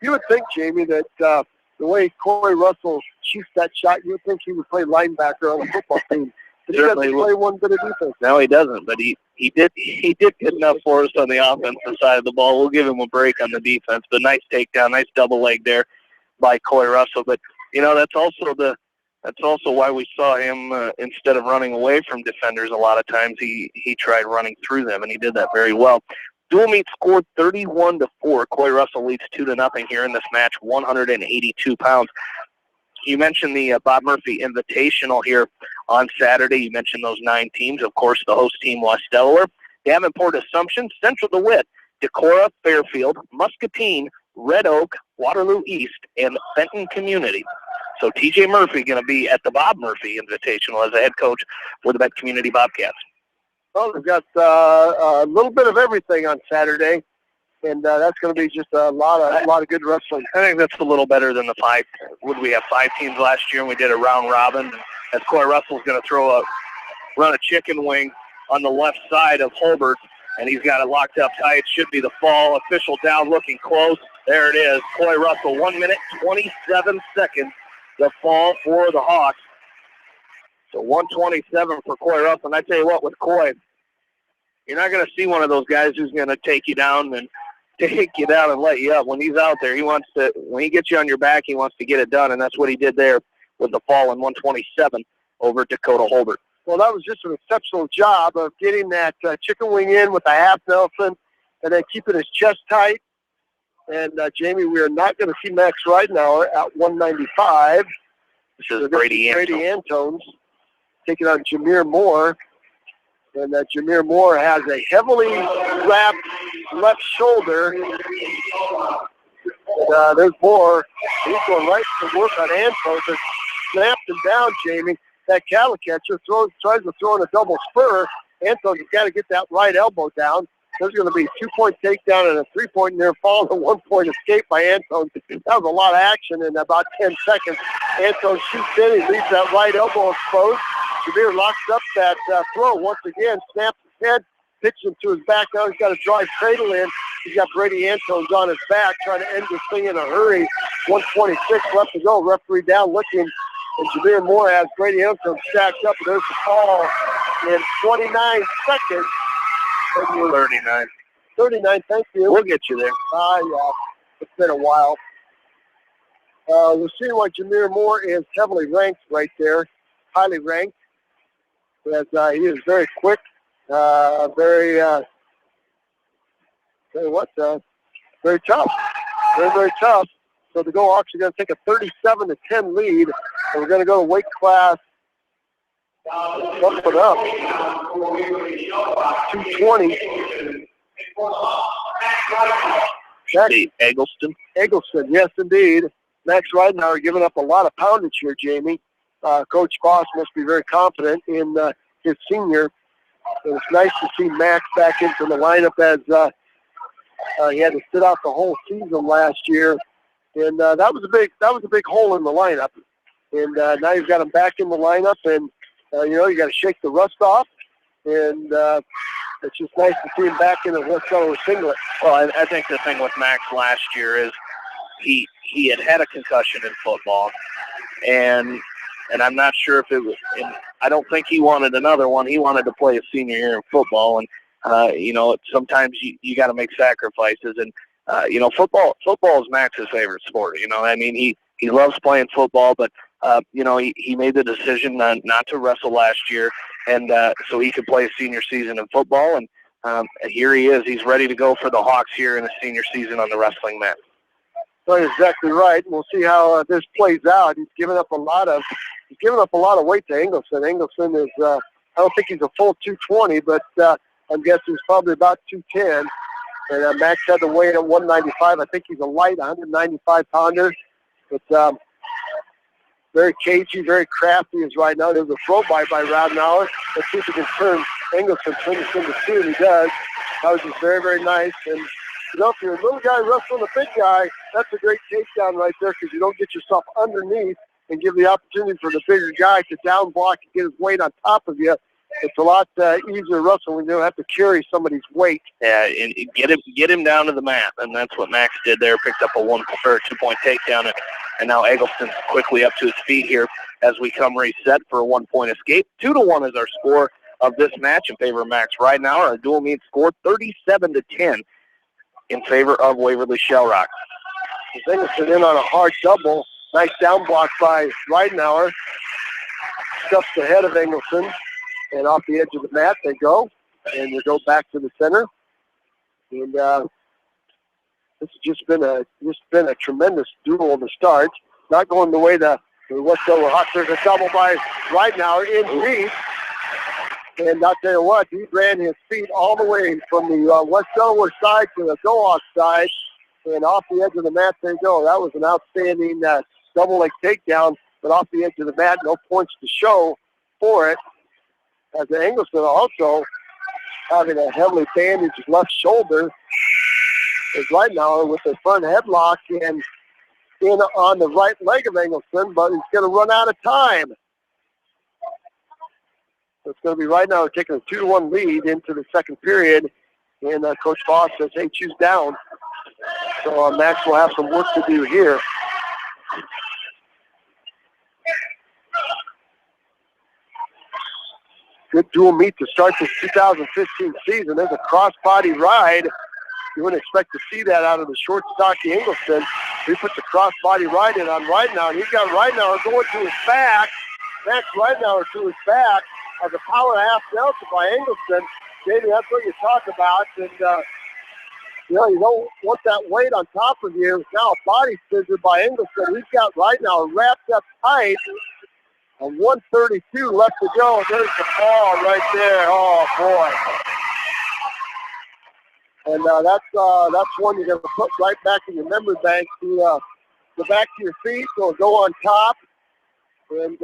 Speaker 1: You would think, Jamie, that the way Corey Russell shoots that shot, you would think he would play linebacker on a football team. But he doesn't play one bit of defense.
Speaker 2: No, he doesn't. But he did good enough for us on the offensive side of the ball. We'll give him a break on the defense. But nice takedown, nice double leg there by Corey Russell. But you know that's also why we saw him instead of running away from defenders. A lot of times he tried running through them, and he did that very well. Dual meet scored 31-4. Corey Russell leads 2-0 here in this match. 182 pounds. You mentioned the Bob Murphy Invitational here on Saturday. You mentioned those 9 teams. Of course, the host team, West Delaware, Davenport Assumption, Central DeWitt, Decorah, Fairfield, Muscatine, Red Oak, Waterloo East, and Benton Community. So T.J. Murphy going to be at the Bob Murphy Invitational as a head coach for the Benton Community Bobcats.
Speaker 1: Well, they've got a little bit of everything on Saturday. And that's going to be just a lot of good wrestling.
Speaker 2: I think that's a little better than the 5. Would we have 5 teams last year, and we did a round robin? As Corey Russell's going to run a chicken wing on the left side of Holbert, and he's got it locked up tight. Should be the fall. Official down, looking close. There it is. Coy Russell, 1 minute, 27 seconds. The fall for the Hawks. So 127 for Coy Russell. And I tell you what, with Coy, you're not going to see one of those guys who's going to take you down and let you up. When he's out there, when he gets you on your back, he wants to get it done, and that's what he did there with the fall in 127 over Dakota Holbert.
Speaker 1: Well, that was just an exceptional job of getting that chicken wing in with a half Nelson and then keeping his chest tight. And, Jamie, we are not going to see Max Ridenauer at 195.
Speaker 2: This is Brady
Speaker 1: Antones taking on Jameer Moore. And Jameer Moore has a heavily wrapped left shoulder. And, there's Moore. He's going right to work on Antones. They snapped him down, Jamie. That cattle catcher tries to throw in a double spur. Antones has got to get that right elbow down. There's going to be a 2-point takedown and a 3-point near fall and a 1-point escape by Antones. That was a lot of action in about 10 seconds. Antones shoots in. He leaves that right elbow exposed. Jameer locks up that throw once again, snaps his head, pitches him to his back. Now he's got to drive cradle in. He's got Brady Antones on his back trying to end this thing in a hurry. 126 left to go. Referee down looking. And Jameer Moore has Brady Antones stacked up. There's the call in 29 seconds.
Speaker 2: 39.
Speaker 1: 39, thank you.
Speaker 2: We'll get you there.
Speaker 1: Yeah, it's been a while. We'll see why Jameer Moore is heavily ranked right there, highly ranked. As he is very quick, very tough. Very tough. So the Go Hawks are going to take a 37-10 lead, and we're going to go to weight class. Bump it up. 220. Eggleston, yes, indeed. Max Ridenauer giving up a lot of poundage here, Jamie. Coach Foss must be very confident in his senior. And it's nice to see Max back into the lineup as he had to sit out the whole season last year, and that was a big hole in the lineup. And now you've got him back in the lineup, and you got to shake the rust off, and it's just nice to see him back in the West Delaware singlet.
Speaker 2: Well, I think the thing with Max last year is he had a concussion in football, and I'm not sure if it was. I don't think he wanted another one. He wanted to play a senior year in football, and sometimes you got to make sacrifices, and football is Max's favorite sport. He loves playing football, but he made the decision not to wrestle last year, and so he could play a senior season in football. And here he is. He's ready to go for the Hawks here in the senior season on the wrestling mat.
Speaker 1: That's exactly right. We'll see how this plays out. He's given up a lot of weight to Ingleson. Ingleson is I don't think he's a full 220, but I'm guessing he's probably about 210. And Max had to weigh in at 195. I think he's a light 195 pounder. But very cagey, very crafty as right now. There's a throw by Ridenauer. Let's see if he can turn Ingleson, turn this into two, and he does. That was just very, very nice. And if you're a little guy wrestling a big guy, that's a great takedown right there because you don't get yourself underneath and give the opportunity for the bigger guy to down block and get his weight on top of you. It's a lot easier to wrestle when you don't have to carry somebody's weight.
Speaker 2: Yeah, and get him down to the mat, and that's what Max did there. Picked up a 2-point takedown, and now Eggleston's quickly up to his feet here as we come reset for a 1-point escape. 2-1 is our score of this match in favor of Max Ridenauer. Our dual meet score 37-10 in favor of Waverly Shell Rock.
Speaker 1: Eggleston in on a hard double. Nice down block by Ridenauer. Stuffs the head of Eggleston. And off the edge of the mat they go, and they go back to the center. And this has just been a tremendous duel to start. Not going the way the West Delaware Hawks. There's a double by Ridenauer in deep. And I'll tell you what, he ran his feet all the way from the West Delaware side to the Go Hawk side, and off the edge of the mat they go. That was an outstanding double leg takedown, but off the edge of the mat, no points to show for it. As Eggleston also having a heavily bandaged left shoulder is Ridenauer with the front headlock and in on the right leg of Eggleston, but he's going to run out of time. So it's going to be Ridenauer taking a 2-1 lead into the second period, and Coach Foss says, hey, choose down. So Max will have some work to do here. Good dual meet to start this 2015 season. There's a crossbody ride. You wouldn't expect to see that out of the short stocky Ingleson. He puts a crossbody ride in on Ridenauer, and he's got Ridenauer going to his back. Max Ridenauer to his back as a power half delta by Ingleson. Jamie, that's what you talk about. And, you don't want that weight on top of you. Now a body scissor by Ingleson. He's got Ridenauer wrapped up tight. And 1:32 left to go. There's the ball right there. Oh, boy. And that's one you're going to put right back in your memory bank to go back to your feet or go on top. And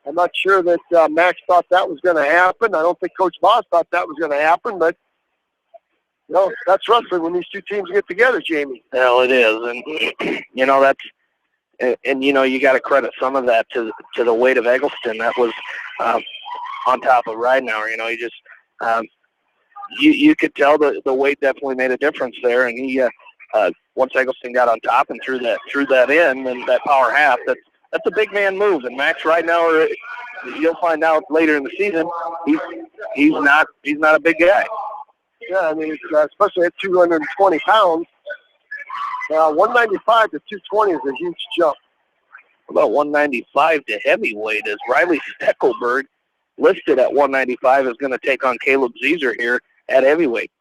Speaker 1: I'm not sure that Max thought that was going to happen. I don't think Coach Boss thought that was going to happen, but that's wrestling when these two teams get together, Jamie.
Speaker 2: Well, it is, and you got to credit some of that to the weight of Eggleston that was on top of Ridenauer. He just you could tell the weight definitely made a difference there, and he once Eggleston got on top and threw that in, and that power half, that's a big man move. And Max Ridenauer, you'll find out later in the season, he's not a big guy.
Speaker 1: Yeah, I mean, especially at 220 pounds. 195 to 220 is a huge jump.
Speaker 2: About 195 to heavyweight as Riley Steckelberg, listed at 195, is going to take on Caleb Zeeser here at heavyweight.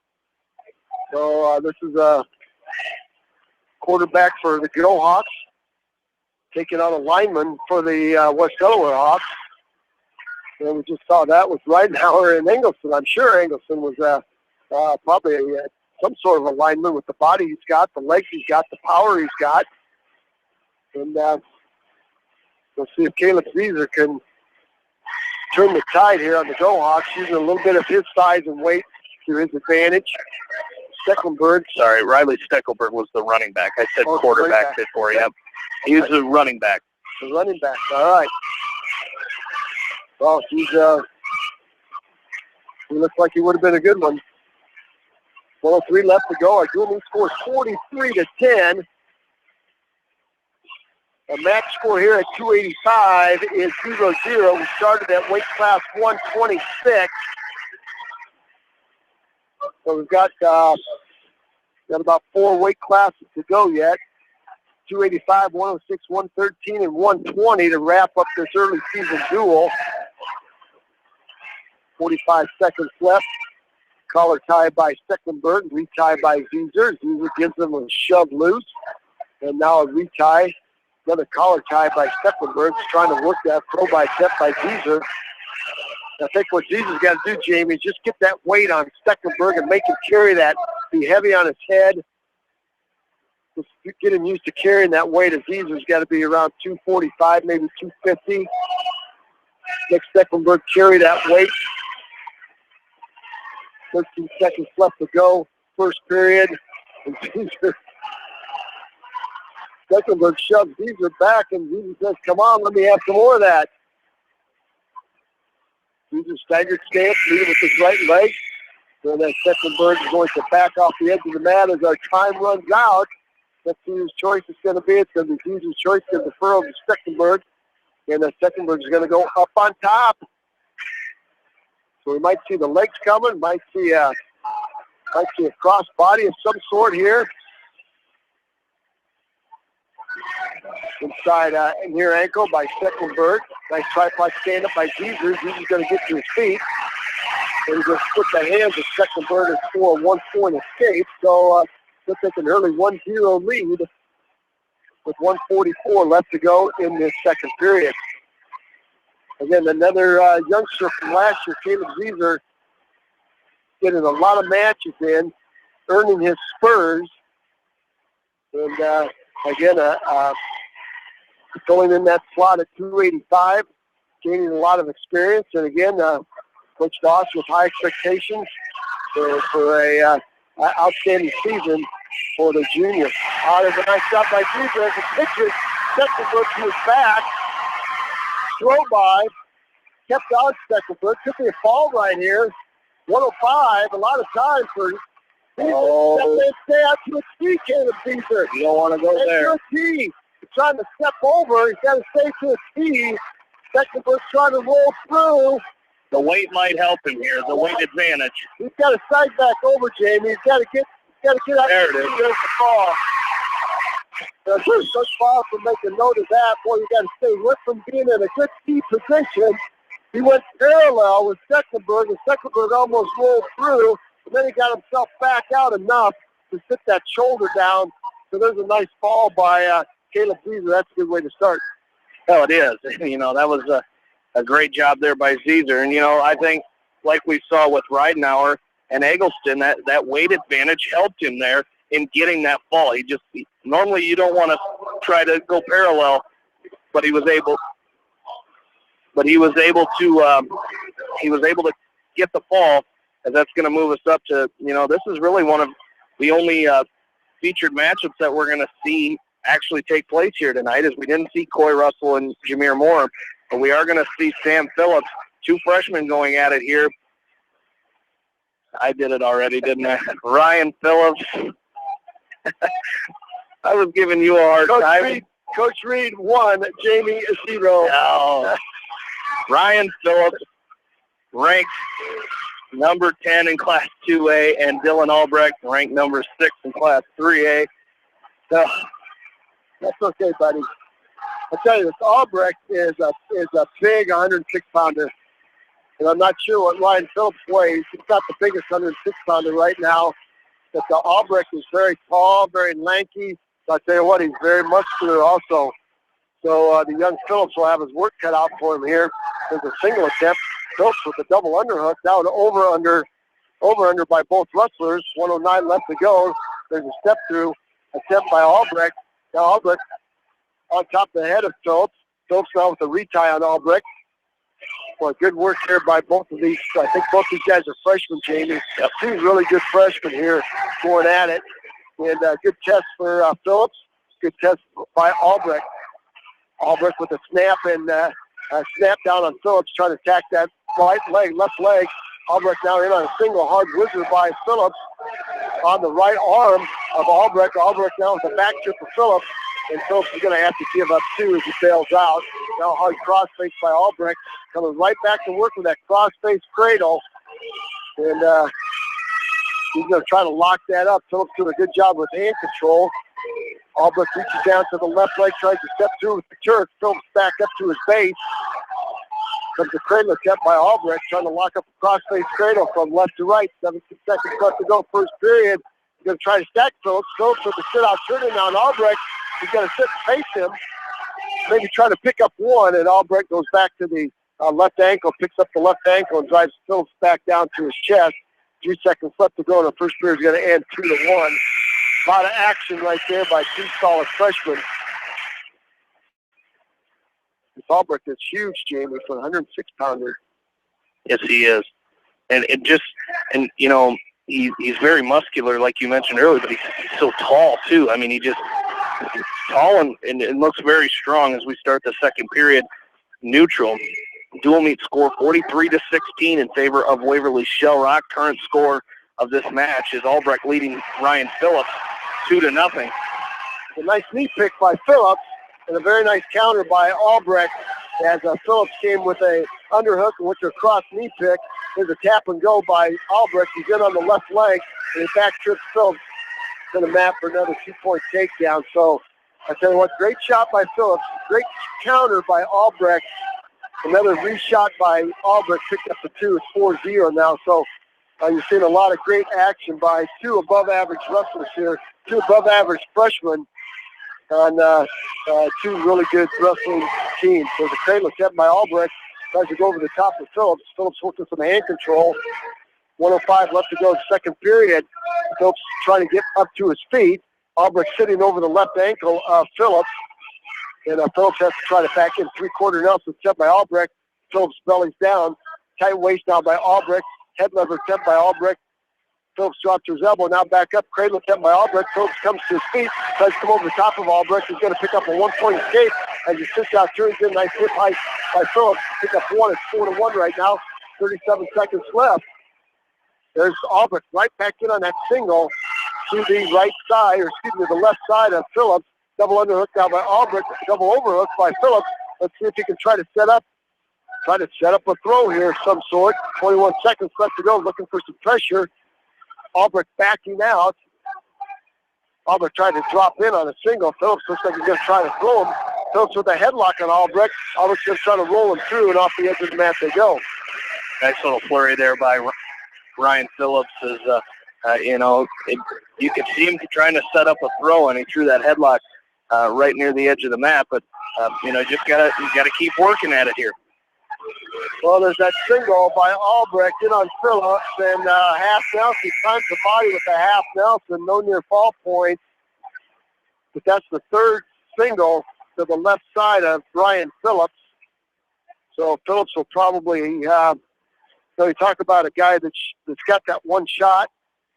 Speaker 1: So this is a quarterback for the Go Hawks, taking on a lineman for the West Delaware Hawks. And we just saw that with Ridenauer and Ingleson. I'm sure Ingleson was probably some sort of a lineman with the body he's got, the legs he's got, the power he's got. And we'll see if Caleb Zeeser can turn the tide here on the Go Hawks, using a little bit of his size and weight to his advantage. Steckelberg.
Speaker 2: Sorry, Riley Steckelberg was the running back. I said quarterback before. Yep. He was the running back.
Speaker 1: The running back. All right. Well, he looks like he would have been a good one. 1:03 left to go. Our dual meet scores 43-10. The max score here at 285 is 0-0. We started at weight class 126. So we've got about 4 weight classes to go yet. 285, 106, 113, and 120 to wrap up this early season duel. 45 seconds left. Collar tie by Stecklenburg, retie by Zeeser. Zeeser gives them a shove loose. And now a retie, another collar tie by Stecklenburg. Trying to work that pro bicep by Zeeser. I think what Zeeser's got to do, Jamie, is just get that weight on Stecklenburg and make him carry that, be heavy on his head. Just get him used to carrying that weight. Zeeser's got to be around 245, maybe 250. Make Stecklenburg carry that weight. 13 seconds left to go, first period. And Stecklenburg shoves Zeeser back, and Zeeser says, come on, let me have some more of that. Zeeser staggered stance, leading with his right leg. So that Stecklenburg is going to back off the edge of the mat as our time runs out. Let's see whose choice it's going to be. It's going to be Zeeser's choice to defer over to Stecklenburg. And Stecklenburg is going to go up on top. So we might see the legs coming, might see a cross body of some sort here. Inside near ankle by Stecklenburg. Nice tripod stand up by Zeeser. Zeeser's going to get to his feet. And he's going to split the hands of Stecklenburg for a 1-point escape. So we'll take an early 1-0 lead with 1:44 left to go in this second period. Again, another youngster from last year, Caleb Zeeser, getting a lot of matches in, earning his spurs. And again, going in that slot at 285, gaining a lot of experience. And again, Coach Doss with high expectations for a outstanding season for the junior. There's a nice shot by Zeeser as he pitches, Stecklenburg to his back. Throw by, kept on Stecklenburg, took a fall right here. 105, a lot of time for Stay out to his feet, Caleb Beazer.
Speaker 2: You don't want to go there.
Speaker 1: Good tee. He's trying to step over. He's got to stay to his tee. Stecklenburg's trying to roll through.
Speaker 2: The weight might help him here, the weight advantage.
Speaker 1: He's got to side back over, Jamie. He's got to get out.
Speaker 2: There it is.
Speaker 1: There's the ball. Coach Ball will make a note of that. Boy, you got to stay with from being in a good tee position. He went parallel with Stecklenburg, and Stecklenburg almost rolled through, and then he got himself back out enough to sit that shoulder down. So there's a nice ball by Caleb Beazer. That's a good way to start.
Speaker 2: Oh, it is. You know, that was a great job there by Zezer. And, you know, I think like we saw with Ridenauer and Eggleston, that weight advantage helped him there in getting that ball. Normally you don't want to try to go parallel, but he was able to get the ball, and that's going to move us up to, you know, this is really one of the only featured matchups that we're going to see actually take place here tonight, as we didn't see Coy Russell and Jameer Moore, but we are going to see Sam Phillips, two freshmen going at it here. I did it already, didn't I? Ryan Phillips. I was giving you a hard time.
Speaker 1: Coach Reed 1, Jamie 0.
Speaker 2: No. Ryan Phillips, ranked number 10 in Class 2A, and Dylan Albrecht, ranked number 6 in Class 3A.
Speaker 1: So, that's okay, buddy. I'll tell you, this Albrecht is a big 106-pounder. And I'm not sure what Ryan Phillips weighs. He's not the biggest 106-pounder right now. But the Albrecht is very tall, very lanky. So I tell you what, he's very muscular also. So the young Phillips will have his work cut out for him here. There's a single attempt. Phillips with a double underhook. Now an over-under by both wrestlers. 109 left to go. There's a step-through attempt by Albrecht. Now Albrecht on top of the head of Phillips. Phillips now with a retie on Albrecht. Well, good work here by both of these. I think both these guys are freshmen, Jamie. Two really good freshmen here going at it. And good test for Phillips. Good test by Albrecht. Albrecht with a snap and snap down on Phillips, trying to attack that left leg. Albrecht now in on a single hard whizzer by Phillips on the right arm of Albrecht. Albrecht now with a back trip for Phillips. And Phillips is going to have to give up two as he bails out. Now hard cross-face by Albrecht, coming right back to work with that cross-face cradle. And he's going to try to lock that up. Phillips doing a good job with hand control. Albrecht reaches down to the left leg, tries to step through with the jerk. Phillips back up to his base. Comes the cradle attempt by Albrecht, trying to lock up the cross-face cradle from left to right. 17 seconds left to go, first period. He's going to try to stack Phillips. Phillips with the sit-out turning on Albrecht. He's going to sit and face him, maybe try to pick up one, and Albrecht goes back to the left ankle, picks up the left ankle, and drives Phillips back down to his chest. 3 seconds left to go, and the first period is going to end 2-1. A lot of action right there by two solid freshmen. This Albrecht is huge, Jamie, for a 106-pounder.
Speaker 2: Yes, he is. And you know, he's very muscular, like you mentioned earlier, but he's so tall, too. I mean, he's tall and looks very strong as we start the second period. Neutral. Dual meet score 43-16 in favor of Waverly Shell Rock. Current score of this match is Albrecht leading Ryan Phillips 2-0.
Speaker 1: A nice knee pick by Phillips and a very nice counter by Albrecht as Phillips came with a underhook and went to a cross knee pick. There's a tap and go by Albrecht. He's in on the left leg and he back trips Phillips to the mat for another 2-point takedown. So I tell you what, great shot by Phillips, great counter by Albrecht. Another reshot by Albrecht, picked up the two. It's 4-0 now. So you're seeing a lot of great action by two above-average wrestlers here, two above-average freshmen on two really good wrestling teams. There's a cradle attempt by Albrecht, tries to go over the top of Phillips. Phillips working some hand control. 1:05 left to go, second period. Phillips trying to get up to his feet. Albrecht sitting over the left ankle of Phillips. And Phillips has to try to back in three-quarter Nelson attempt by Albrecht. Phillips bellies down. Tight waist now by Albrecht. Head lever attempt by Albrecht. Phillips drops to his elbow. Now back up. Cradle attempt by Albrecht. Phillips comes to his feet. Tries to come over the top of Albrecht. He's going to pick up a one-point escape as he sits out. Turns in. Nice hip height by Phillips. Pick up one. It's 4-1 right now. 37 seconds left. There's Albrecht right back in on that single to the right side, or excuse me, the left side of Phillips. Double underhook down by Albrecht, double overhook by Phillips. Let's see if he can try to set up a throw here of some sort. 21 seconds left to go, looking for some pressure. Albrecht backing out. Albrecht trying to drop in on a single. Phillips looks like he's going to try to throw him. Phillips with a headlock on Albrecht. Albrecht's going to try to roll him through, and off the edge of the mat they go.
Speaker 2: Nice little flurry there by Ryan Phillips. You could see him trying to set up a throw, and he threw that headlock right near the edge of the mat. But you gotta keep working at it here.
Speaker 1: Well, there's that single by Albrecht in on Phillips, and half Nelson times the body with a half Nelson. No near fall points, but that's the third single to the left side of Brian Phillips. So Phillips will probably, you talk about a guy that's got that one shot.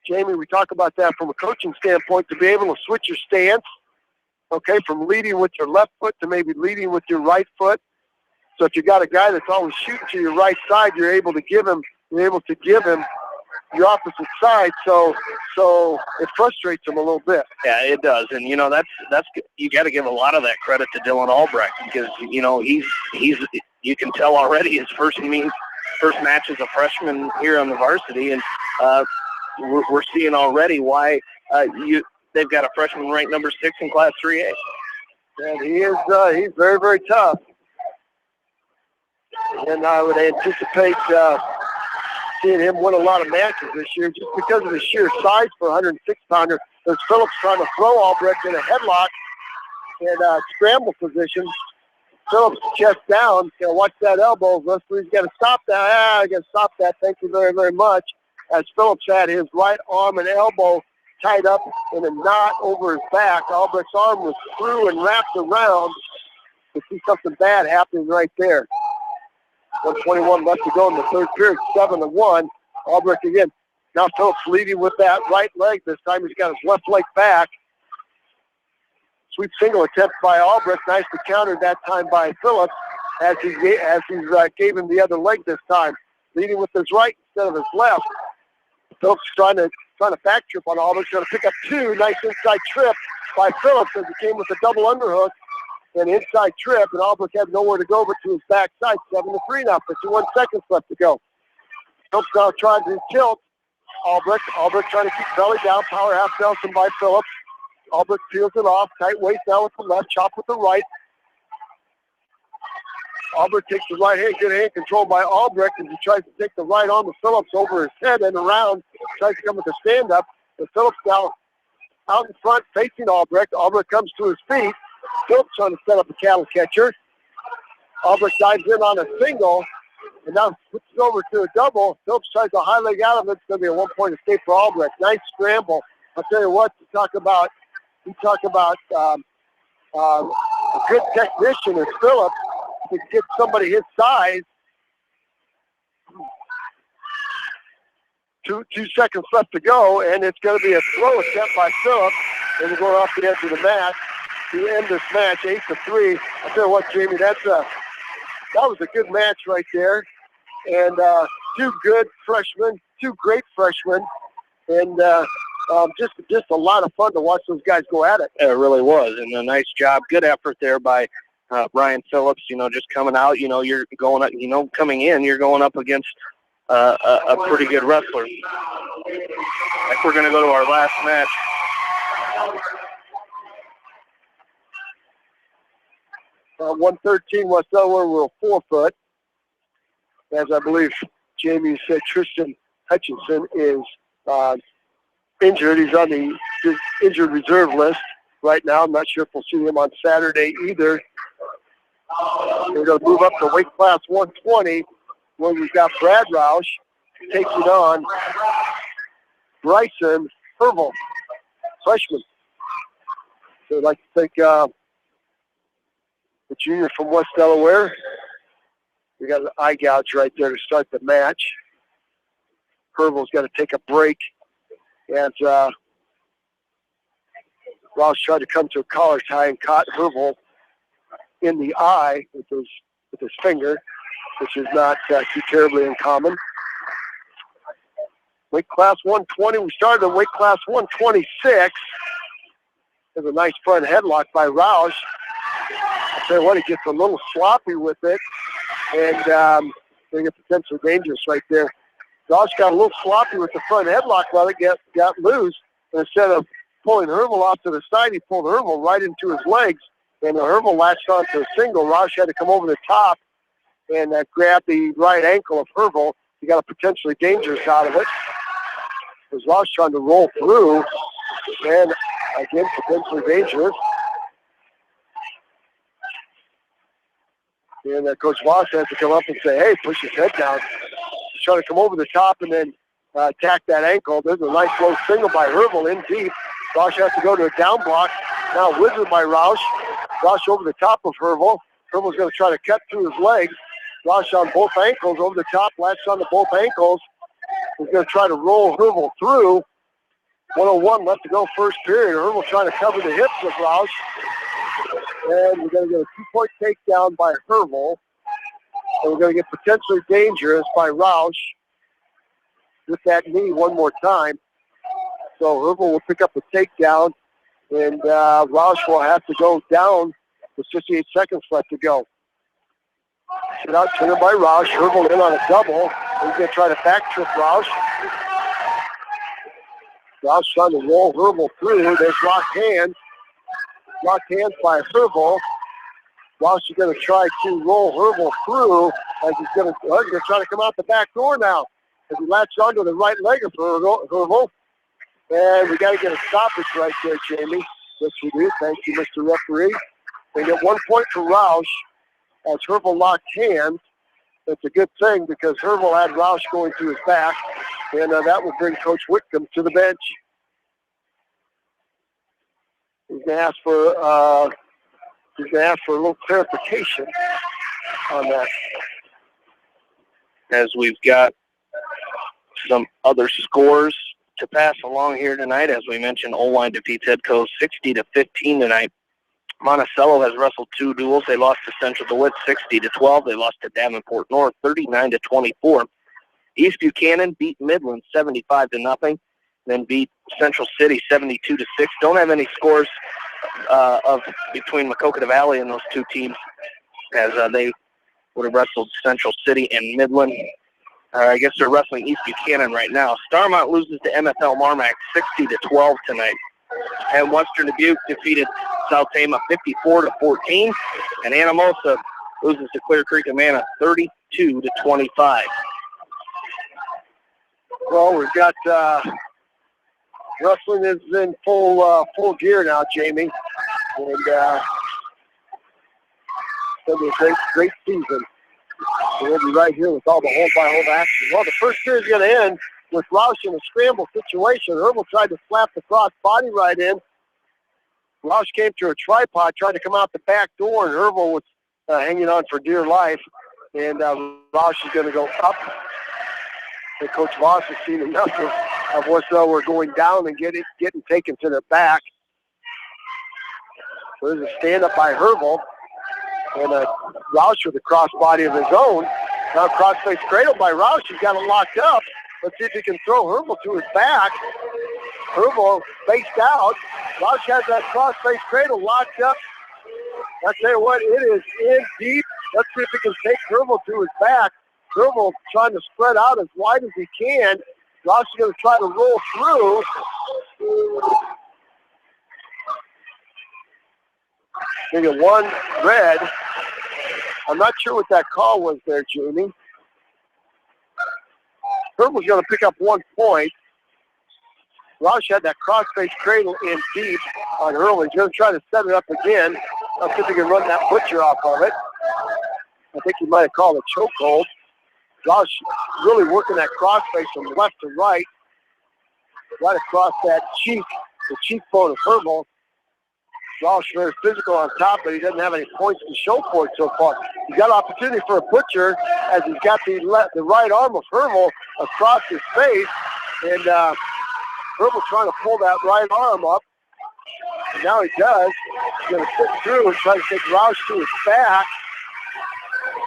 Speaker 1: Jamie, we talk about that from a coaching standpoint, to be able to switch your stance, okay, from leading with your left foot to maybe leading with your right foot. So if you got a guy that's always shooting to your right side, you're able to give him your opposite side. So it frustrates him a little bit.
Speaker 2: Yeah, it does, and that's you got to give a lot of that credit to Dylan Albrecht, because he's you can tell already his first match as a freshman here on the varsity, and we're seeing already why they've got a freshman ranked number 6 in Class 3A.
Speaker 1: And he's very, very tough. And I would anticipate seeing him win a lot of matches this year just because of his sheer size for a 106-pounder. There's Phillips trying to throw Albrecht in a headlock and scramble position. Phillips chest down. Watch that elbow. Referee's got to stop that. I got to stop that. Thank you very, very much. As Phillips had his right arm and elbow tied up in a knot over his back. Albrecht's arm was through and wrapped around. You see something bad happening right there. 1:21 left to go in the third period, 7-1. Albrecht again. Now Phillips leading with that right leg. This time he's got his left leg back. Sweep single attempt by Albrecht. Nicely countered that time by Phillips as he gave him the other leg this time. Leading with his right instead of his left. Phillips trying to back trip on Albrecht. Going to pick up 2. Nice inside trip by Phillips as he came with a double underhook. An inside trip, and Albrecht had nowhere to go but to his backside. 7-3 now, 51 seconds left to go. Phillips now tries to tilt. Albrecht trying to keep belly down. Power half Nelson by Phillips. Albrecht peels it off. Tight waist now with the left, chop with the right. Albrecht takes the right hand, good hand control by Albrecht as he tries to take the right arm of Phillips over his head and around. Tries to come with a stand-up. And Phillips now out in front facing Albrecht. Albrecht comes to his feet. Phillips trying to set up a cattle catcher. Albrecht dives in on a single and now switches over to a double. Phillips tries to high leg out of it. It's going to be a 1-point escape for Albrecht. Nice scramble. I'll tell you what, you talk about a good technician is Phillips to get somebody his size. 2 seconds left to go, and it's going to be a throw attempt by Phillips, and we're going off the edge of the mat to end this match, 8-3. I'll tell you what, Jamie, that was a good match right there. And 2 good freshmen, 2 great freshmen, and just a lot of fun to watch those guys go at it.
Speaker 2: It really was, and a nice job, good effort there by Ryan Phillips. Just coming out, you're going up, coming in, you're going up against a pretty good wrestler. Like we're going to go to our last match.
Speaker 1: 113 West Delaware will forfeit, as I believe Jamie said Tristan Hutchinson is injured. He's on the injured reserve list right now. I'm not sure if we'll see him on Saturday either. We're going to move up to weight class 120, where we've got Brad Roush taking on Bryson Hervel, freshman. So I'd like to thank the junior from West Delaware. We got an eye gouge right there to start the match. Hervel's got to take a break as Ross tried to come to a collar tie and caught Hervel in the eye with his finger, which is not too terribly uncommon. Weight class 120. We started at weight class 126. There's a nice front headlock by Roush. I'll tell you what, he gets a little sloppy with it, and they get potentially dangerous right there. Roush got a little sloppy with the front headlock while it got loose. And instead of pulling Hervel off to the side, he pulled Hervel right into his legs. And Hervel latched onto a single. Roush had to come over the top and grab the right ankle of Hervel. He got a potentially dangerous out of it. As Roush trying to roll through, and again, potentially dangerous. And Coach Voss has to come up and say, hey, push his head down. He's trying to come over the top and then attack that ankle. There's a nice low single by Hervel in deep. Roush has to go to a down block. Now wizard by Roush. Roush over the top of Hervel. Hervel's going to try to cut through his legs. Roush on both ankles over the top, latched onto both ankles. He's going to try to roll Hervel through. 1:01 left to go first period. Hervel trying to cover the hips of Roush. And we're going to get a 2-point takedown by Hervel. And we're going to get potentially dangerous by Roush with that knee one more time. So Hervel will pick up the takedown, and Roush will have to go down with 58 seconds left to go. Sit out triggered by Roush. Hervel in on a double. He's going to try to back trip Roush. Roush trying to roll Hervel through. There's locked hands. Locked hands by Hervel. Roush is going to try to roll Hervel through as he's going to try to come out the back door now. As he latches onto the right leg of Hervel. And we got to get a stoppage right there, Jamie. Yes, we do. Thank you, Mr. Referee. They get 1 point for Roush as Hervel locked hands. That's a good thing because Hervel had Roush going to his back, and that will bring Coach Whitcomb to the bench. He's going to ask for a little clarification on that.
Speaker 2: As we've got some other scores to pass along here tonight, as we mentioned, Oline defeats Edco 60-15 tonight. Monticello has wrestled 2 duels. They lost to Central DeWitt 60-12. They lost to Davenport North 39-24. East Buchanan beat Midland 75-0. Then beat Central City 72-6. Don't have any scores between Maquoketa Valley and those two teams, as they would have wrestled Central City and Midland. I guess they're wrestling East Buchanan right now. Starmont loses to MFL Marmac 60-12 tonight. And Western Dubuque defeated South Tama 54-14. And Anamosa loses to Clear Creek Amana 32-25.
Speaker 1: Well, we've got wrestling is in full gear now, Jamie. And it's going to be a great season. So we'll be right here with all the hold-by-hold action. Well, the first period is going to end with Roush in a scramble situation. Hervel tried to slap the cross body right in. Roush came to a tripod, tried to come out the back door, and Hervel was hanging on for dear life. And Roush is going to go up. And Coach Voss has seen enough of what's we're going down and getting taken to their back. So there's a stand-up by Hervel. And Roush with a crossbody of his own. Now cross-face cradle by Roush. He's got it locked up. Let's see if he can throw Hervel to his back. Hervel faced out. Roush has that cross-face cradle locked up. I tell you what, it is in deep. Let's see if he can take Hervel to his back. Hervel trying to spread out as wide as he can. Roush is going to try to roll through. They get 1 red. I'm not sure what that call was there, Jamie. Hervel's going to pick up 1 point. Roush had that cross-face cradle in deep on Hervel. He's going to try to set it up again. I'll see if he can run that butcher off of it. I think he might have called a chokehold. Roush really working that cross-face from left to right across that cheek, the cheekbone of Hervel. Roush very physical on top, but he doesn't have any points to show for it so far. He's got opportunity for a butcher as he's got the right arm of Hervel across his face, and Hervel trying to pull that right arm up. And now he does. He's going to sit through and try to take Roush to his back.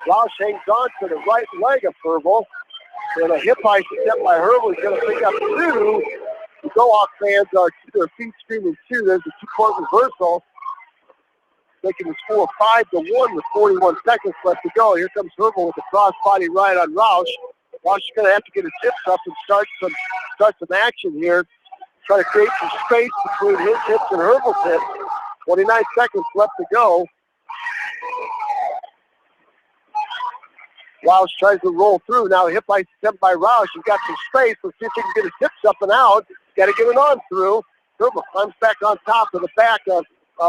Speaker 1: Roush hangs on to the right leg of Hervel. And a hip high step by Herbal is going to pick up 2. The Go-Hawk fans are to their feet screaming 2. There's a 2-point reversal. Making the score 5-1 with 41 seconds left to go. Here comes Herbal with a cross-body right on Roush. Roush is going to have to get his hips up and start some action here. Try to create some space between his hips and Herbal's hips. 29 seconds left to go. Roush tries to roll through. Now a hip high step by Roush. He's got some space. Let's see if he can get his hips up and out. Got to get it on through. Herbal climbs back on top of the back of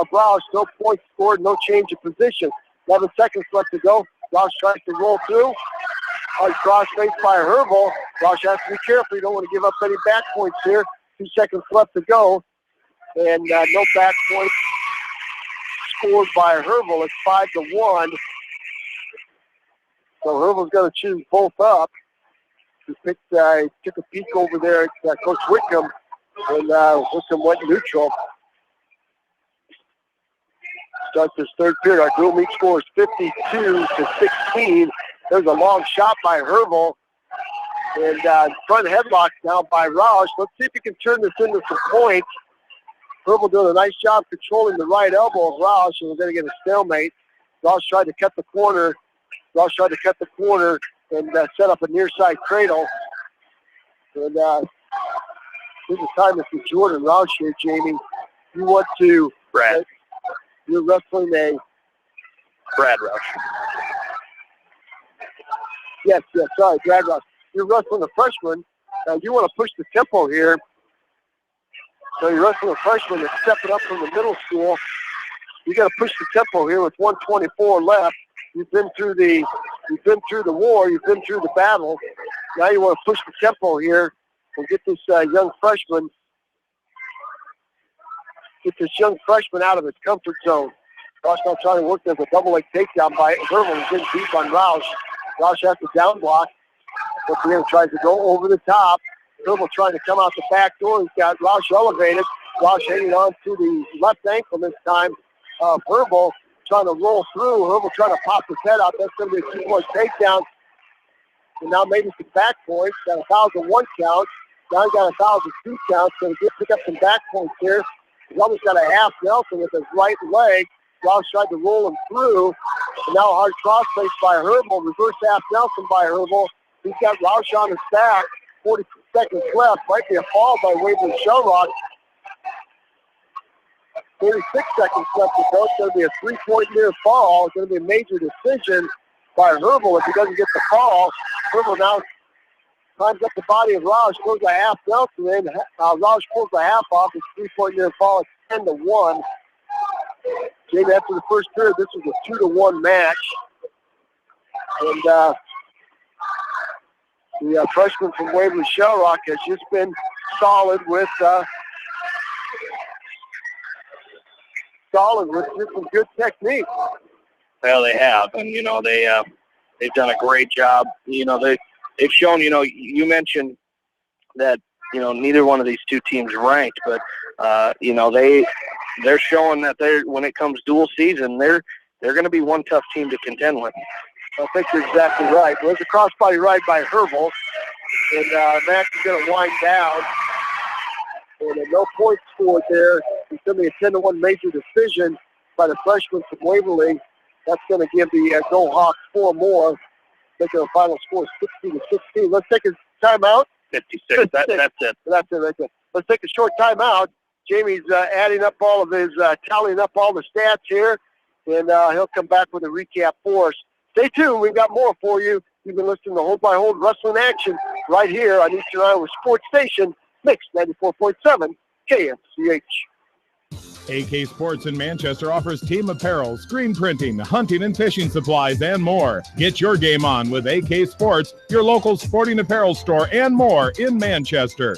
Speaker 1: Roush. No points scored. No change of position. 11 seconds left to go. Roush tries to roll through. Cross face by Herbal. Roush has to be careful. You don't want to give up any back points here. 2 seconds left to go. And no back points scored by Herbal. It's 5-1. So Herbal's going to choose both up. He took a peek over there at Coach Whitcomb, and Whitcomb went neutral. Starts this third period. Our dual meet score is 52-16. There's a long shot by Herbal. And front headlock now by Roush. Let's see if he can turn this into some points. Herbal doing a nice job controlling the right elbow of Roush, and we're going to get a stalemate. Roush tried to cut the corner. And set up a near side cradle. And this is time to Jordan Roush here, Jamie. You want to...
Speaker 2: Brad.
Speaker 1: You're wrestling a...
Speaker 2: Brad Roush.
Speaker 1: Yes, sorry, Brad Roush. You're wrestling a freshman. You want to push the tempo here. So you're wrestling a freshman that's stepping up from the middle school. You got to push the tempo here with 1:24 left. You've been through the war. You've been through the battle. Now you want to push the tempo here and get this young freshman out of his comfort zone. Roush now trying to work as a double leg takedown by Herbal. He's getting deep on Roush. Roush has to down block. Once again, tries to go over the top. Herbal trying to come out the back door. He's got Roush elevated. Roush hanging on to the left ankle this time. Herbal trying to roll through. Herbal trying to pop his head out. That's going to be a 2-point takedown. And now maybe some back points. Got 1,001 count. Now he got 1,002 count. So he pick up some back points here. He's almost got a half Nelson with his right leg. Roush tried to roll him through. And now a hard cross face by Herbal. Reverse half Nelson by Herbal. He's got Roush on his back. 40 seconds left. Might be a fall by Waverly Shellrock. 36 seconds left to go. It's going to be a 3-point near fall. It's going to be a major decision by Herbal if he doesn't get the call. Herbal now climbs up the body of Roush, goes a half Nelson in. Roush pulls the half off. It's 3-point near fall. It's 10-1. Jamie, after the first period, this was a 2-1 match. And the freshman from Waverly Shellrock has just been solid with just some good technique.
Speaker 2: Well, they have, and they've done a great job. They've shown. You mentioned that neither one of these two teams ranked, but they're showing that when it comes dual season, they're going to be one tough team to contend with.
Speaker 1: I think you're exactly right. Well, there's a crossbody ride by Herbal, and Max is going to wind down. And no points scored there. It's going to be a 10-1 major decision by the freshman from Waverly. That's going to give the Go Hawks 4 more, making a final score 60-16. Let's take a timeout.
Speaker 2: 56. That's it.
Speaker 1: That's it right there. Let's take a short timeout. Jamie's adding up all of his, tallying up all the stats here, and he'll come back with a recap for us. Stay tuned. We've got more for you. You've been listening to Hold by Hold Wrestling Action right here on Eastern Iowa Sports Station, Mix 94.7 KFCH.
Speaker 3: AK Sports in Manchester offers team apparel, screen printing, hunting and fishing supplies, and more. Get your game on with AK Sports, your local sporting apparel store, and more in Manchester.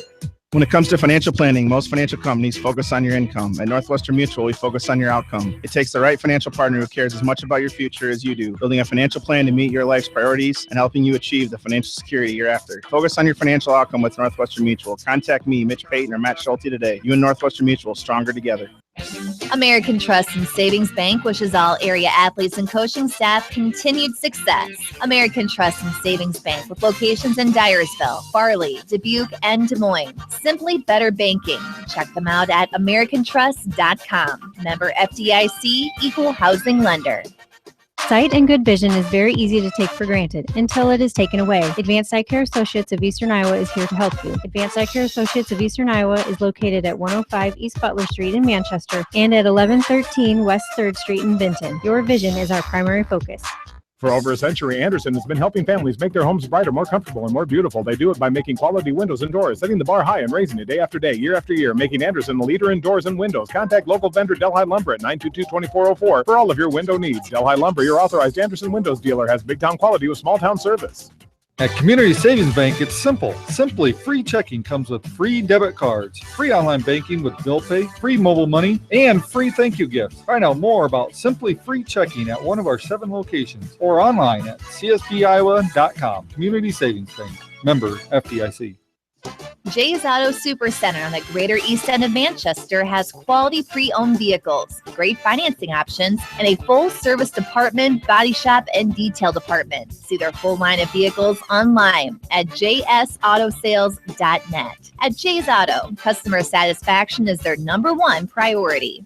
Speaker 5: When it comes to financial planning, most financial companies focus on your income. At Northwestern Mutual, we focus on your outcome. It takes the right financial partner who cares as much about your future as you do, building a financial plan to meet your life's priorities and helping you achieve the financial security you're after. Focus on your financial outcome with Northwestern Mutual. Contact me, Mitch Payton, or Matt Schulte today. You and Northwestern Mutual, stronger together.
Speaker 6: American Trust and Savings Bank wishes all area athletes and coaching staff continued success. American Trust and Savings Bank with locations in Dyersville, Farley, Dubuque, and Des Moines. Simply better banking. Check them out at americantrust.com. Member FDIC, Equal Housing Lender.
Speaker 7: Sight and good vision is very easy to take for granted until it is taken away. Advanced Eye Care Associates of Eastern Iowa is here to help you. Advanced Eye Care Associates of Eastern Iowa is located at 105 East Butler Street in Manchester and at 1113 West 3rd Street in Benton. Your vision is our primary focus.
Speaker 3: For over a century, Anderson has been helping families make their homes brighter, more comfortable, and more beautiful. They do it by making quality windows and doors, setting the bar high and raising it day after day, year after year, making Anderson the leader in doors and windows. Contact local vendor Delhi Lumber at 922-2404 for all of your window needs. Delhi Lumber, your authorized Anderson Windows dealer, has big town quality with small town service.
Speaker 8: At Community Savings Bank, it's simple. Simply free checking comes with free debit cards, free online banking with bill pay, free mobile money, and free thank you gifts. Find out more about Simply Free Checking at one of our 7 locations or online at csbiowa.com. Community Savings Bank. Member FDIC.
Speaker 6: Jay's Auto Supercenter on the Greater East End of Manchester has quality pre-owned vehicles, great financing options, and a full-service department, body shop, and detail department. See their full line of vehicles online at jsautosales.net. At Jay's Auto, customer satisfaction is their #1 priority.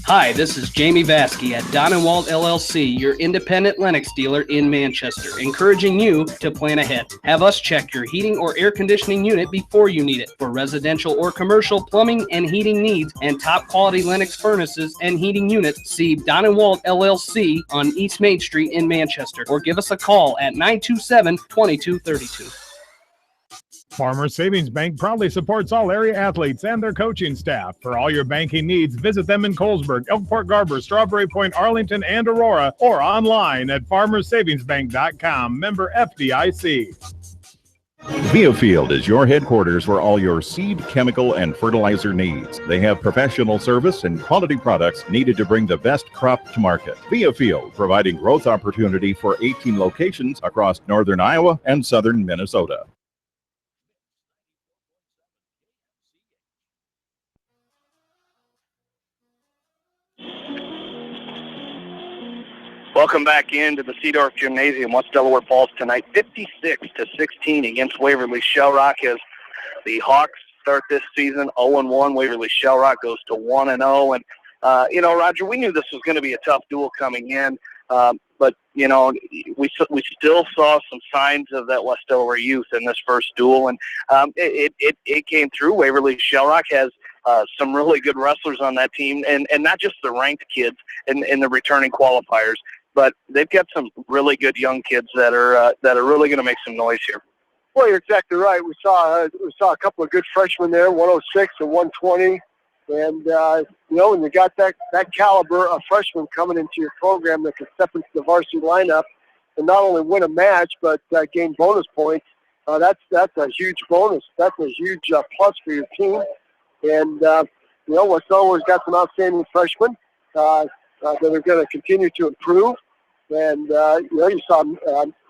Speaker 9: Hi, this is Jamie Vasky at Don & Walt LLC, your independent Lennox dealer in Manchester, encouraging you to plan ahead. Have us check your heating or air conditioning unit before you need it. For residential or commercial plumbing and heating needs and top quality Lennox furnaces and heating units, see Don & Walt LLC on East Main Street in Manchester, or give us a call at 927-2232.
Speaker 3: Farmers Savings Bank proudly supports all area athletes and their coaching staff. For all your banking needs, visit them in Colesburg, Elkport Garber, Strawberry Point, Arlington, and Aurora, or online at farmersavingsbank.com. Member FDIC.
Speaker 10: Biofield is your headquarters for all your seed, chemical, and fertilizer needs. They have professional service and quality products needed to bring the best crop to market. Biofield, providing growth opportunity for 18 locations across northern Iowa and southern Minnesota.
Speaker 2: Welcome back into the Seedorf Gymnasium, West Delaware Falls tonight, 56-16 against Waverly Shell Rock as the Hawks start this season 0-1. Waverly Shell Rock goes to 1-0. And, Roger, we knew this was going to be a tough duel coming in, but, we still saw some signs of that West Delaware youth in this first duel, and it came through. Waverly Shell Rock has some really good wrestlers on that team, and not just the ranked kids in the returning qualifiers, but they've got some really good young kids that are really going to make some noise here.
Speaker 1: Well, you're exactly right. We saw a couple of good freshmen there, 106 and 120, and when you got that caliber of freshman coming into your program that can step into the varsity lineup and not only win a match but gain bonus points, that's a huge bonus. That's a huge plus for your team. And West Delaware's got some outstanding freshmen that are going to continue to improve. And, you saw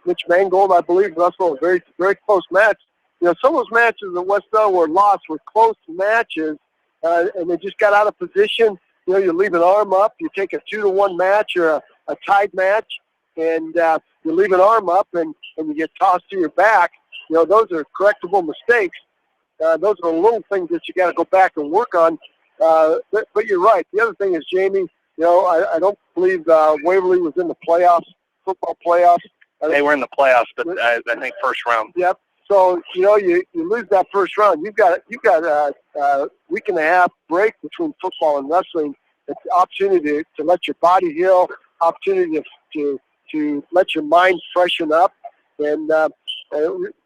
Speaker 1: Mitch Mangold, I believe, wrestle a very, very close match. Some of those matches that West Delaware lost were close matches, and they just got out of position. You leave an arm up, you take a 2-1 match or a tied match, and you leave an arm up and you get tossed to your back. Those are correctable mistakes. Those are the little things that you got to go back and work on. But you're right. The other thing is, Jamie, I don't believe Waverly was in the playoffs, football playoffs.
Speaker 2: They were in the playoffs, but I think first round.
Speaker 1: Yep. So, you lose that first round. You've got a week and a half break between football and wrestling. It's the opportunity to let your body heal, opportunity to let your mind freshen up. And,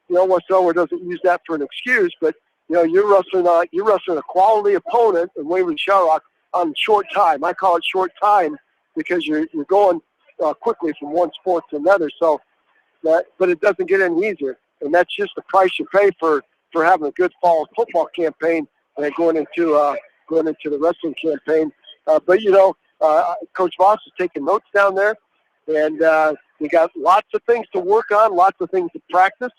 Speaker 1: West Delaware doesn't use that for an excuse, but, you're wrestling a quality opponent in Waverly Shell Rock on short time. I call it short time because you're going quickly from one sport to another. So, but it doesn't get any easier, and that's just the price you pay for having a good fall football campaign and going into the wrestling campaign. But Coach Voss is taking notes down there, and we got lots of things to work on, lots of things to practice,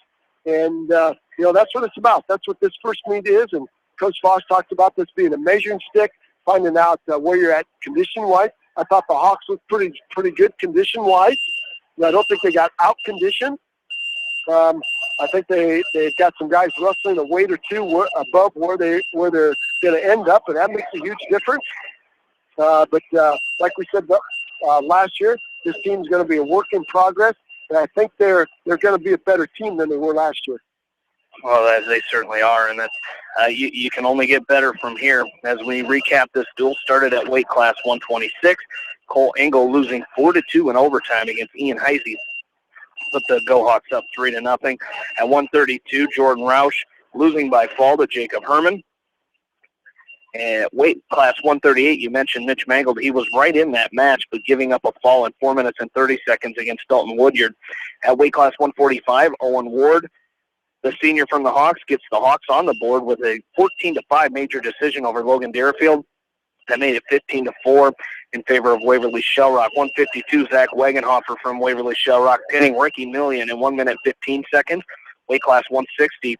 Speaker 1: and that's what it's about. That's what this first meet is, and Coach Voss talked about this being a measuring stick finding out where you're at condition-wise. I thought the Hawks looked pretty good condition-wise. I don't think they got out-conditioned. I think they've got some guys wrestling a weight or two above where they're going to end up, and that makes a huge difference. But like we said last year, this team's going to be a work in progress, and I think they're going to be a better team than they were last year.
Speaker 2: Well, they certainly are, and that's you can only get better from here. As we recap, this duel started at weight class 126. Cole Engel losing 4-2 in overtime against Ian Heisey. Put the Go-Hawks up 3-0. At 132, Jordan Roush losing by fall to Jacob Herman. And weight class 138, you mentioned Mitch Mangold. He was right in that match, but giving up a fall in 4 minutes and 30 seconds against Dalton Woodyard. At weight class 145, Owen Ward, the senior from the Hawks, gets the Hawks on the board with a 14-5 major decision over Logan Deerfield. That made it 15-4 in favor of Waverly Shellrock. 152, Zach Wagenhofer from Waverly Shellrock pinning Ricky Million in 1 minute 15 seconds. Weight class 160,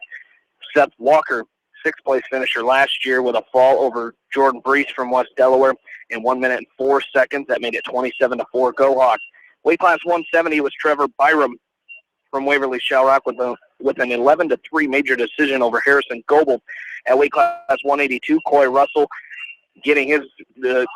Speaker 2: Seth Walker, sixth-place finisher last year with a fall over Jordan Brees from West Delaware in 1 minute and 4 seconds. That made it 27-4 Go Hawks. Weight class 170 was Trevor Byram from Waverly Shellrock with an 11-3 major decision over Harrison Goebel. At weight class 182, Coy Russell getting the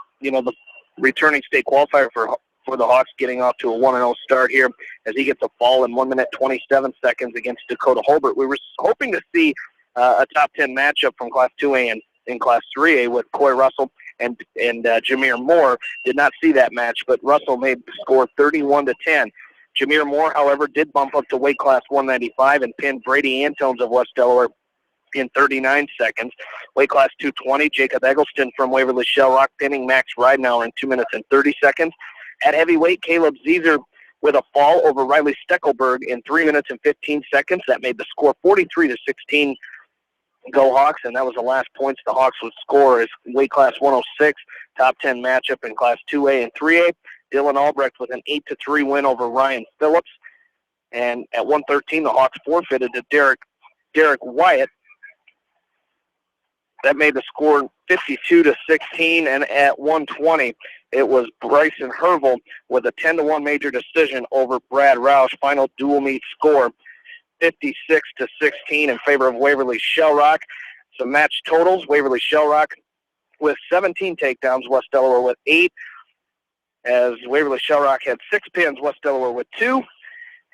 Speaker 2: returning state qualifier for the Hawks, getting off to a 1-0 start here as he gets a fall in 1 minute 27 seconds against Dakota Holbert. We were hoping to see a top 10 matchup from Class 2A and in Class 3A with Coy Russell and Jameer Moore. Did not see that match, but Russell made the score 31-10. Jameer Moore, however, did bump up to weight class 195 and pinned Brady Antones of West Delaware in 39 seconds. Weight class 220, Jacob Eggleston from Waverly Shellrock pinning Max Ridenauer in 2 minutes and 30 seconds. At heavyweight, Caleb Zeezer with a fall over Riley Steckelberg in 3 minutes and 15 seconds. That made the score 43-16 Go Hawks, and that was the last points the Hawks would score. Is weight class 106, top 10 matchup in Class 2A and 3A. Dylan Albrecht with an 8-3 win over Ryan Phillips. And at 113, the Hawks forfeited to Derek Wyatt. That made the score 52-16, and at 120, it was Bryson Hervel with a 10-1 major decision over Brad Roush. Final dual meet score 56-16 in favor of Waverly Shellrock. Some match totals: Waverly Shellrock with 17 takedowns, West Delaware with 8. As Waverly Shellrock had 6 pins, West Delaware with 2.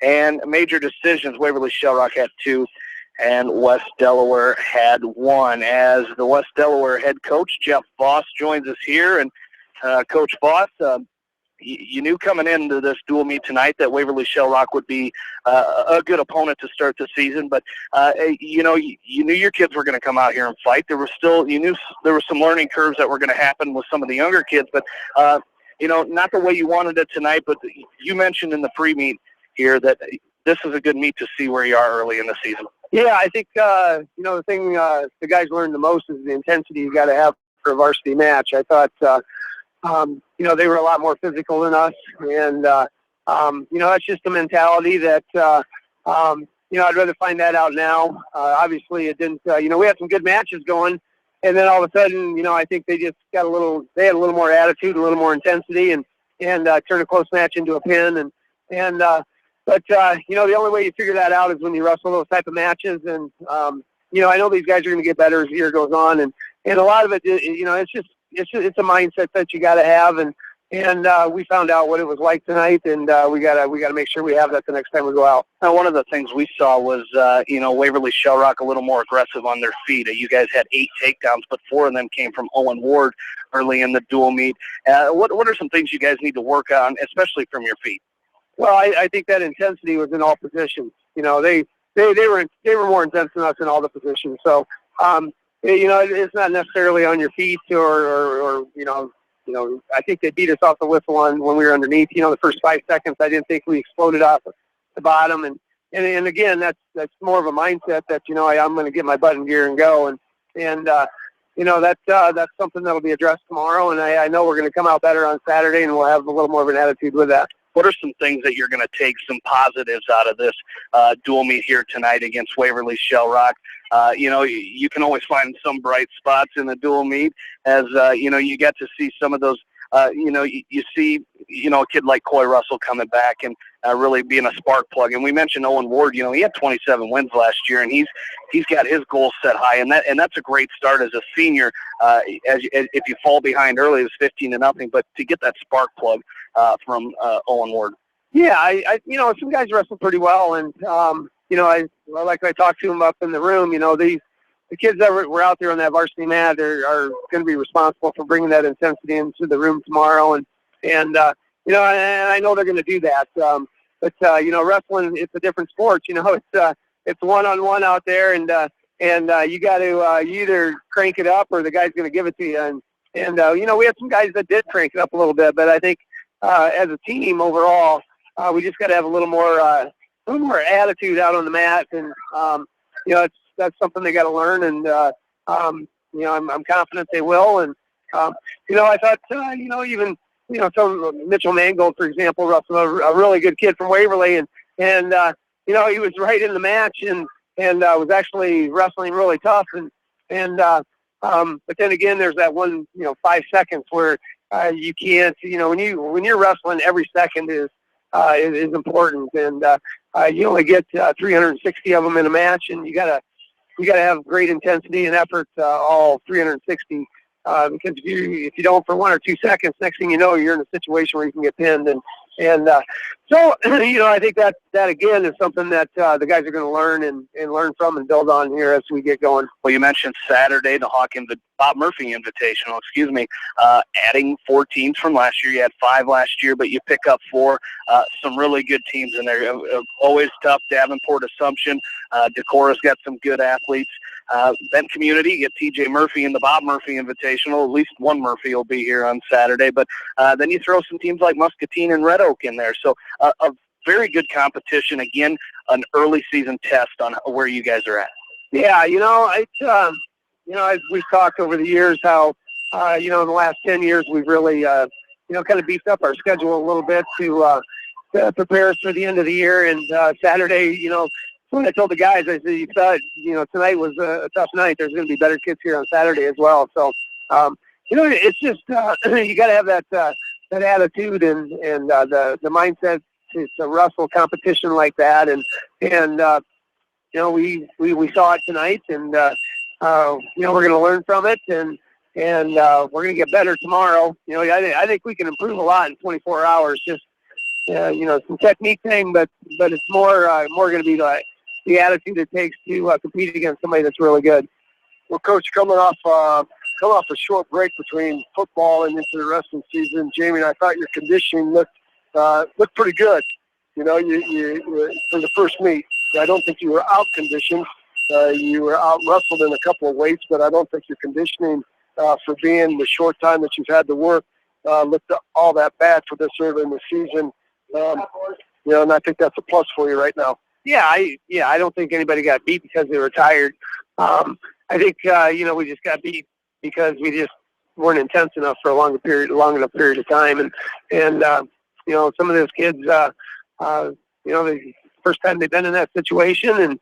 Speaker 2: And major decisions, Waverly Shellrock had 2. And West Delaware had 1. As the West Delaware head coach, Jeff Voss, joins us here. And Coach Voss, you knew coming into this dual meet tonight that Waverly Shellrock would be a good opponent to start the season, but you knew your kids were going to come out here and fight. You knew there were some learning curves that were going to happen with some of the younger kids, but not the way you wanted it tonight. But you mentioned in the pre-meet here that this is a good meet to see where you are early in the season.
Speaker 1: Yeah, I think the thing the guys learned the most is the intensity you got to have for a varsity match. I thought they were a lot more physical than us, and that's just the mentality that I'd rather find that out now. Obviously, it didn't. We had some good matches going, and then all of a sudden, I think they just got they had a little more attitude, a little more intensity, and turned a close match into a pin, But the only way you figure that out is when you wrestle those type of matches. And, I know these guys are going to get better as the year goes on. And a lot of it, it's a mindset that you got to have. And we found out what it was like tonight. And we got to make sure we have that the next time we go out.
Speaker 2: Now, one of the things we saw was, Waverly Shellrock a little more aggressive on their feet. You guys had 8 takedowns, but 4 of them came from Owen Ward early in the dual meet. What are some things you guys need to work on, especially from your feet?
Speaker 1: Well, I think that intensity was in all positions. They were more intense than us in all the positions. So, it's not necessarily on your feet or I think they beat us off the whistle when we were underneath. The first 5 seconds, I didn't think we exploded off the bottom. And again, that's more of a mindset that I'm going to get my butt in gear and go. That's something that'll be addressed tomorrow. And I know we're going to come out better on Saturday, and we'll have a little more of an attitude with that.
Speaker 2: What are some things that you're going to take some positives out of this dual meet here tonight against Waverly Shellrock? You can always find some bright spots in the dual meet as, you get to see some of those, you see, a kid like Coy Russell coming back and really being a spark plug. And we mentioned Owen Ward, he had 27 wins last year, and he's got his goals set high, and that's a great start as a senior. If you fall behind early, it's 15-0, but to get that spark plug from Owen Ward.
Speaker 1: Yeah, I some guys wrestle pretty well, and I talked to them up in the room. The kids that were out there on that varsity mat are going to be responsible for bringing that intensity into the room tomorrow, and I know they're going to do that. But wrestling, it's a different sport. It's one-on-one out there, and you got to you either crank it up or the guy's going to give it to you. And we had some guys that did crank it up a little bit, but I think as a team overall, we just got to have a little more attitude out on the mat, and that's something they got to learn, and I'm confident they will. And I thought even some Mitchell Mangold, for example, wrestled a really good kid from Waverly, and he was right in the match and was actually wrestling really tough, but then again, there's that 5 seconds where you can't, when you're wrestling, every second is important, and you only get 360 of them in a match, and you gotta have great intensity and effort all 360. Because if you don't for 1 or 2 seconds, next thing you know, you're in a situation where you can get pinned, so I think that again is something that the guys are going to learn and learn from and build on here as we get going.
Speaker 2: Well, you mentioned Saturday, the Bob Murphy Invitational, adding 4 teams from last year. You had 5 last year, but you pick up 4. Some really good teams in there. Always tough. Davenport Assumption. Decorah's got some good athletes. Bent Community, you get TJ Murphy in the Bob Murphy Invitational. At least one Murphy will be here on Saturday. But then you throw some teams like Muscatine and Red Oak in there. So a very good competition. Again, an early season test on where you guys are at.
Speaker 1: Yeah, as we've talked over the years, how in the last 10 years we've really kind of beefed up our schedule a little bit to prepare us for the end of the year. And Saturday, when I told the guys, I said, you thought, tonight was a tough night. There's going to be better kids here on Saturday as well. So, it's just you got to have that attitude and the mindset to wrestle competition like that. And we saw it tonight, and we're going to learn from it, and we're going to get better tomorrow. I think we can improve a lot in 24 hours. Just some technique thing, but it's more going to be the attitude it takes to compete against somebody that's really good.
Speaker 11: Well, Coach, coming off a short break between football and into the wrestling season, Jamie, I thought your conditioning looked pretty good. You for the first meet, I don't think you were out conditioned. You were out wrestled in a couple of weights, but I don't think your conditioning for being the short time that you've had to work looked all that bad for this early in the season. And I think that's a plus for you right now.
Speaker 1: Yeah, I don't think anybody got beat because they were tired. I think we just got beat because we just weren't intense enough for a long enough period of time, and some of those kids, the first time they've been in that situation, and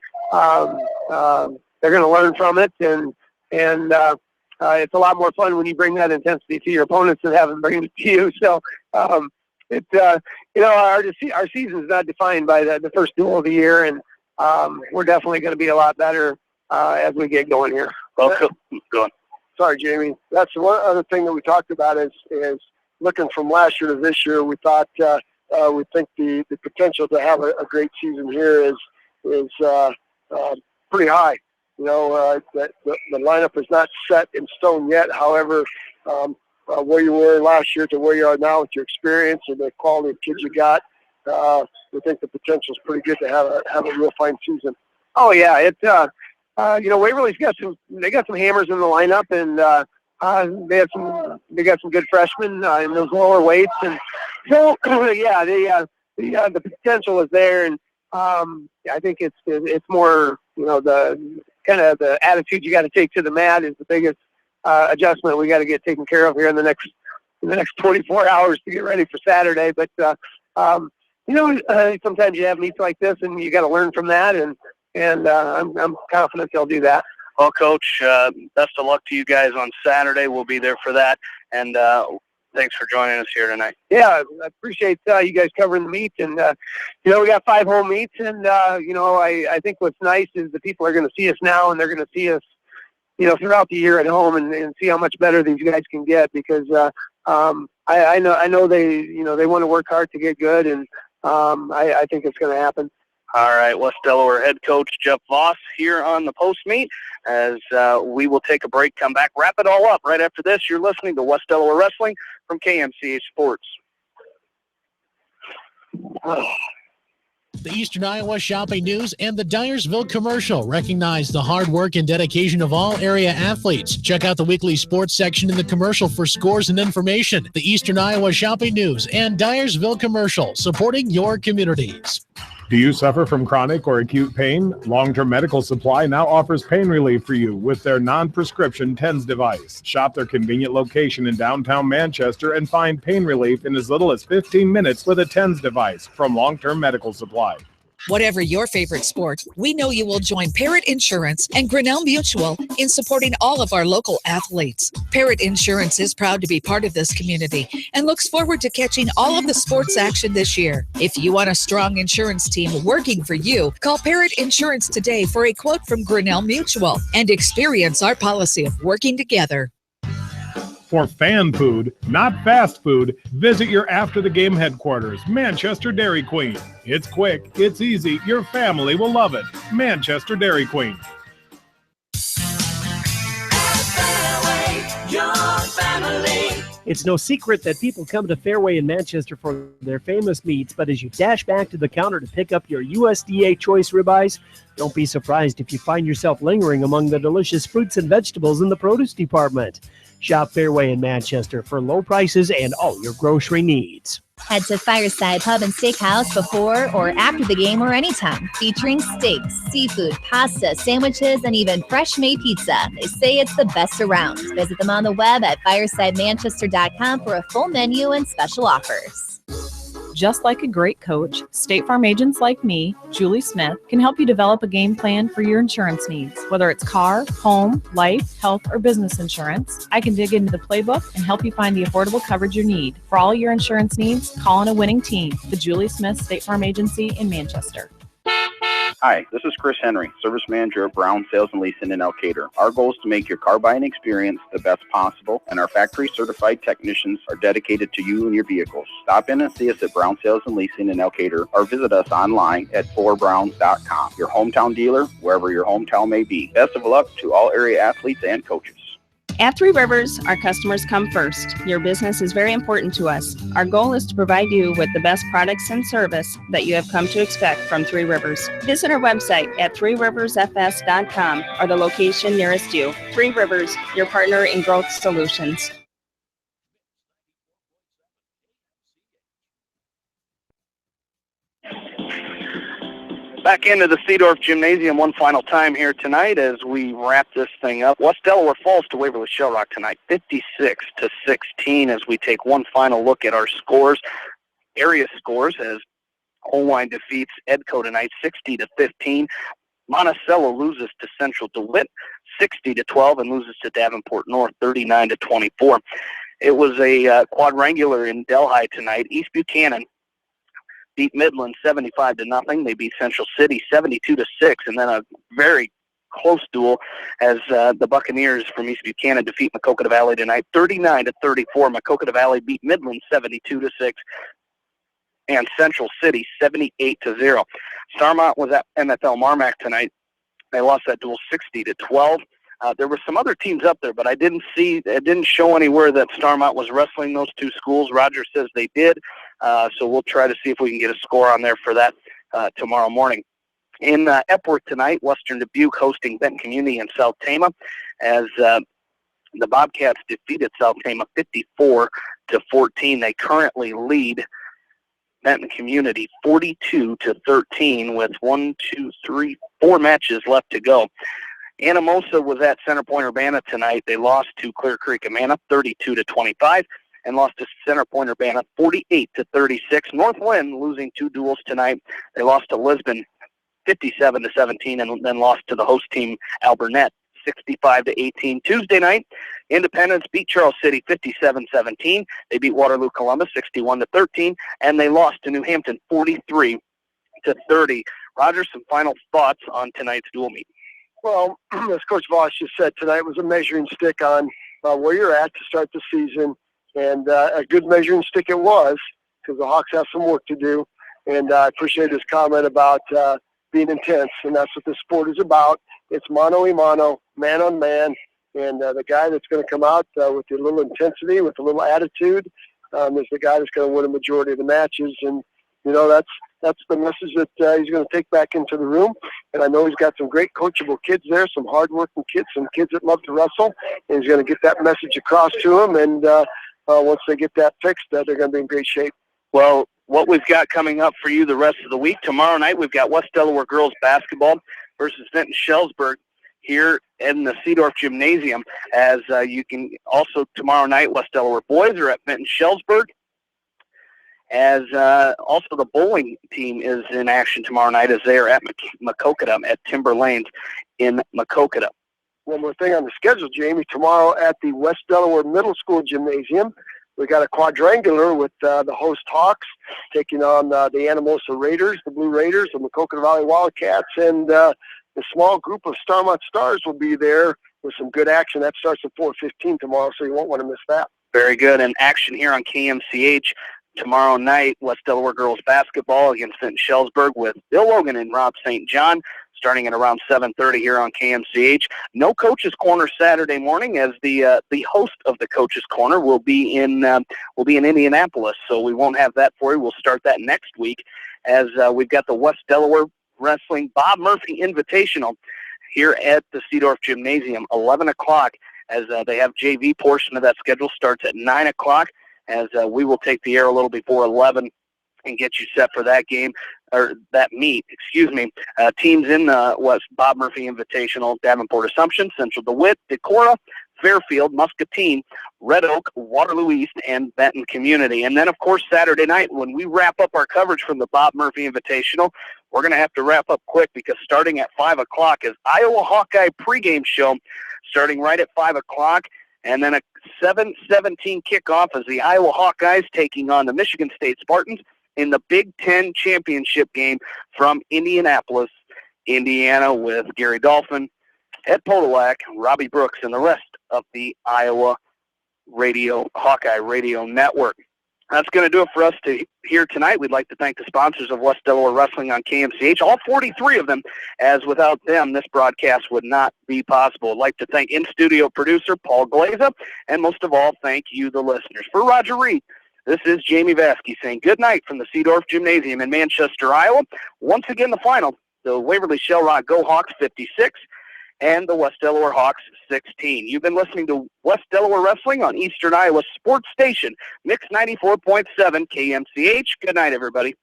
Speaker 1: they're going to learn from it, and it's a lot more fun when you bring that intensity to your opponents than have them bring it to you. So. Our season is not defined by the first duel of the year, and we're definitely going to be a lot better as we get going here.
Speaker 2: Well, go on.
Speaker 11: Sorry, Jamie. That's one other thing that we talked about is looking from last year to this year. We thought we think the potential to have a great season here is pretty high. The lineup is not set in stone yet. However, where you were last year to where you are now with your experience and the quality of kids you got, we think the potential is pretty good to have a real fine season.
Speaker 1: Oh yeah, it's Waverly's got some hammers in the lineup, and they got some good freshmen in those lower weights, and so the potential is there, and I think it's more the kind of the attitude you got to take to the mat is the biggest adjustment we got to get taken care of here in the next 24 hours to get ready for Saturday. But sometimes you have meets like this, and you got to learn from that, and and I'm confident they'll do that.
Speaker 2: Well, Coach, best of luck to you guys on Saturday. We'll be there for that, and thanks for joining us here tonight.
Speaker 1: Yeah, I appreciate you guys covering the meets, and we got 5 home meets, and I think what's nice is the people are going to see us now, and they're going to see us, throughout the year at home, and see how much better these guys can get, because I know they they want to work hard to get good, and I think it's going to happen.
Speaker 2: All right, West Delaware head coach Jeff Voss here on the post meet as we will take a break, come back, wrap it all up. Right after this, you're listening to West Delaware Wrestling from KMCH Sports.
Speaker 12: The Eastern Iowa Shopping News and the Dyersville Commercial recognize the hard work and dedication of all area athletes. Check out the weekly sports section in the commercial for scores and information. The Eastern Iowa Shopping News and Dyersville Commercial, supporting your communities.
Speaker 3: Do you suffer from chronic or acute pain? Long-Term Medical Supply now offers pain relief for you with their non-prescription TENS device. Shop their convenient location in downtown Manchester and find pain relief in as little as 15 minutes with a TENS device from Long-Term Medical Supply.
Speaker 13: Whatever your favorite sport, we know you will join Parrott Insurance and Grinnell Mutual in supporting all of our local athletes. Parrott Insurance is proud to be part of this community and looks forward to catching all of the sports action this year. If you want a strong insurance team working for you, call Parrott Insurance today for a quote from Grinnell Mutual and experience our policy of working together.
Speaker 3: For fan food, not fast food, visit your after-the-game headquarters, Manchester Dairy Queen. It's quick, it's easy, your family will love it. Manchester Dairy Queen.
Speaker 14: It's no secret that people come to Fairway in Manchester for their famous meats, but as you dash back to the counter to pick up your USDA choice ribeyes, don't be surprised if you find yourself lingering among the delicious fruits and vegetables in the produce department. Shop Fairway in Manchester for low prices and all your grocery needs.
Speaker 6: Head to Fireside Pub and Steakhouse before or after the game or anytime, featuring steaks, seafood, pasta, sandwiches, and even fresh-made pizza. They say it's the best around. Visit them on the web at firesidemanchester.com for a full menu and special offers.
Speaker 15: Just like a great coach, State Farm agents like me, Julie Smith, can help you develop a game plan for your insurance needs. Whether it's car, home, life, health, or business insurance, I can dig into the playbook and help you find the affordable coverage you need. For all your insurance needs, call on a winning team. The Julie Smith State Farm Agency in Manchester.
Speaker 16: Hi, this is Chris Henry, Service Manager of Brown Sales and Leasing in Elkader. Our goal is to make your car buying experience the best possible, and our factory-certified technicians are dedicated to you and your vehicles. Stop in and see us at Brown Sales and Leasing in Elkader, or visit us online at forbrowns.com. Your hometown dealer, wherever your hometown may be. Best of luck to all area athletes and coaches.
Speaker 17: At Three Rivers, our customers come first. Your business is very important to us. Our goal is to provide you with the best products and service that you have come to expect from Three Rivers. Visit our website at threeriversfs.com or the location nearest you. Three Rivers, your partner in growth solutions.
Speaker 2: Back into the Seedorf Gymnasium one final time here tonight as we wrap this thing up. West Delaware falls to Waverly Shell Rock tonight, 56-16, as we take one final look at our scores, area scores, as Holwine defeats Edco tonight, 60-15. Monticello loses to Central DeWitt, 60-12, and loses to Davenport North, 39-24. It was a quadrangular in Delhi tonight. East Buchanan beat Midland 75-0. They beat Central City 72-6, and then a very close duel as the Buccaneers from East Buchanan defeat Maquoketa Valley tonight 39-34. Maquoketa Valley beat Midland 72-6, and Central City 78-0. Starmont was at MFL Marmac tonight. They lost that duel 60-12. There were some other teams up there, but it didn't show anywhere that Starmont was wrestling those two schools. Roger says they did, so we'll try to see if we can get a score on there for that tomorrow morning. In Epworth tonight, Western Dubuque hosting Benton Community and South Tama, as the Bobcats defeated South Tama 54-14. They currently lead Benton Community 42-13 with 4 matches left to go. Anamosa was at Center Point Urbana tonight. They lost to Clear Creek Amana 32-25 and lost to Center Point Urbana 48-36. Northwind losing 2 duels tonight. They lost to Lisbon 57-17, and then lost to the host team, Alburnett, 65-18. Tuesday night, Independence beat Charles City 57-17. They beat Waterloo Columbus 61-13, and they lost to New Hampton 43-30. Roger, some final thoughts on tonight's dual meet?
Speaker 11: Well, as Coach Voss just said, tonight was a measuring stick on where you're at to start the season, and a good measuring stick it was, because the Hawks have some work to do. And I appreciate his comment about being intense, and that's what this sport is about. It's mano a mano, man on man, and the guy that's going to come out with a little intensity, with a little attitude, is the guy that's going to win a majority of the matches. And that's the message that he's going to take back into the room. And I know he's got some great coachable kids there, some hardworking kids, some kids that love to wrestle, and he's going to get that message across to them. And once they get that fixed, they're going to be in great shape.
Speaker 2: Well, what we've got coming up for you the rest of the week, tomorrow night we've got West Delaware girls basketball versus Vinton-Schellsburg here in the Seedorf Gymnasium. As you can also, tomorrow night, West Delaware boys are at Vinton-Schellsburg. As also the bowling team is in action tomorrow night, as they are at Maquoketa at Timber Lanes in Maquoketa.
Speaker 11: One more thing on the schedule, Jamie. Tomorrow at the West Delaware Middle School Gymnasium, we got a quadrangular with the host Hawks taking on the Anamosa Raiders, the Blue Raiders, the Maquoketa Valley Wildcats, and the small group of Starmont Stars will be there with some good action. That starts at 4:15 tomorrow, so you won't want to miss that.
Speaker 2: Very good. And action here on KMCH tomorrow night, West Delaware girls basketball against Vinton-Schellsburg with Bill Logan and Rob St. John, starting at around 7:30 here on KMCH. No Coach's Corner Saturday morning, as the host of the Coach's Corner will be in Indianapolis, so we won't have that for you. We'll start that next week, as we've got the West Delaware Wrestling Bob Murphy Invitational here at the Seedorf Gymnasium, 11 o'clock, as they have JV portion of that schedule starts at 9 o'clock, as we will take the air a little before 11 and get you set for that game, or that meet, excuse me. Teams in the West Bob Murphy Invitational: Davenport Assumption, Central DeWitt, Decorah, Fairfield, Muscatine, Red Oak, Waterloo East, and Benton Community. And then, of course, Saturday night, when we wrap up our coverage from the Bob Murphy Invitational, we're going to have to wrap up quick, because starting at 5 o'clock is Iowa Hawkeye pregame show, starting right at 5 o'clock, and then a 7:17 kickoff as the Iowa Hawkeyes taking on the Michigan State Spartans in the Big Ten Championship game from Indianapolis, Indiana, with Gary Dolphin, Ed Podolak, Robbie Brooks, and the rest of the Iowa Hawkeye Radio Network. That's going to do it for us here tonight. We'd like to thank the sponsors of West Delaware Wrestling on KMCH, all 43 of them, as without them, this broadcast would not be possible. I'd like to thank in-studio producer Paul Glaza, and most of all, thank you, the listeners. For Roger Reed, this is Jamie Vasky saying good night from the Seedorf Gymnasium in Manchester, Iowa. Once again, the final, the Waverly Shell Rock Go Hawks 56 and the West Delaware Hawks 16. You've been listening to West Delaware Wrestling on Eastern Iowa Sports Station, Mix 94.7 KMCH. Good night, everybody.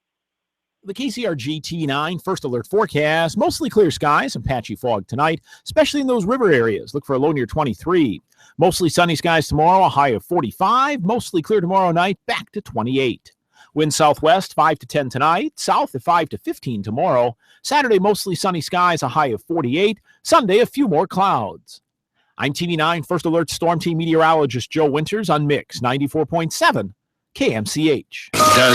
Speaker 18: The KCRG T9 First Alert forecast: mostly clear skies and patchy fog tonight, especially in those river areas. Look for a low near 23. Mostly sunny skies tomorrow, a high of 45. Mostly clear tomorrow night, back to 28. Wind southwest 5 to 10 tonight, south at 5 to 15 tomorrow. Saturday, mostly sunny skies, a high of 48. Sunday, a few more clouds. I'm TV9 First Alert Storm Team meteorologist Joe Winters on Mix 94.7 KMCH.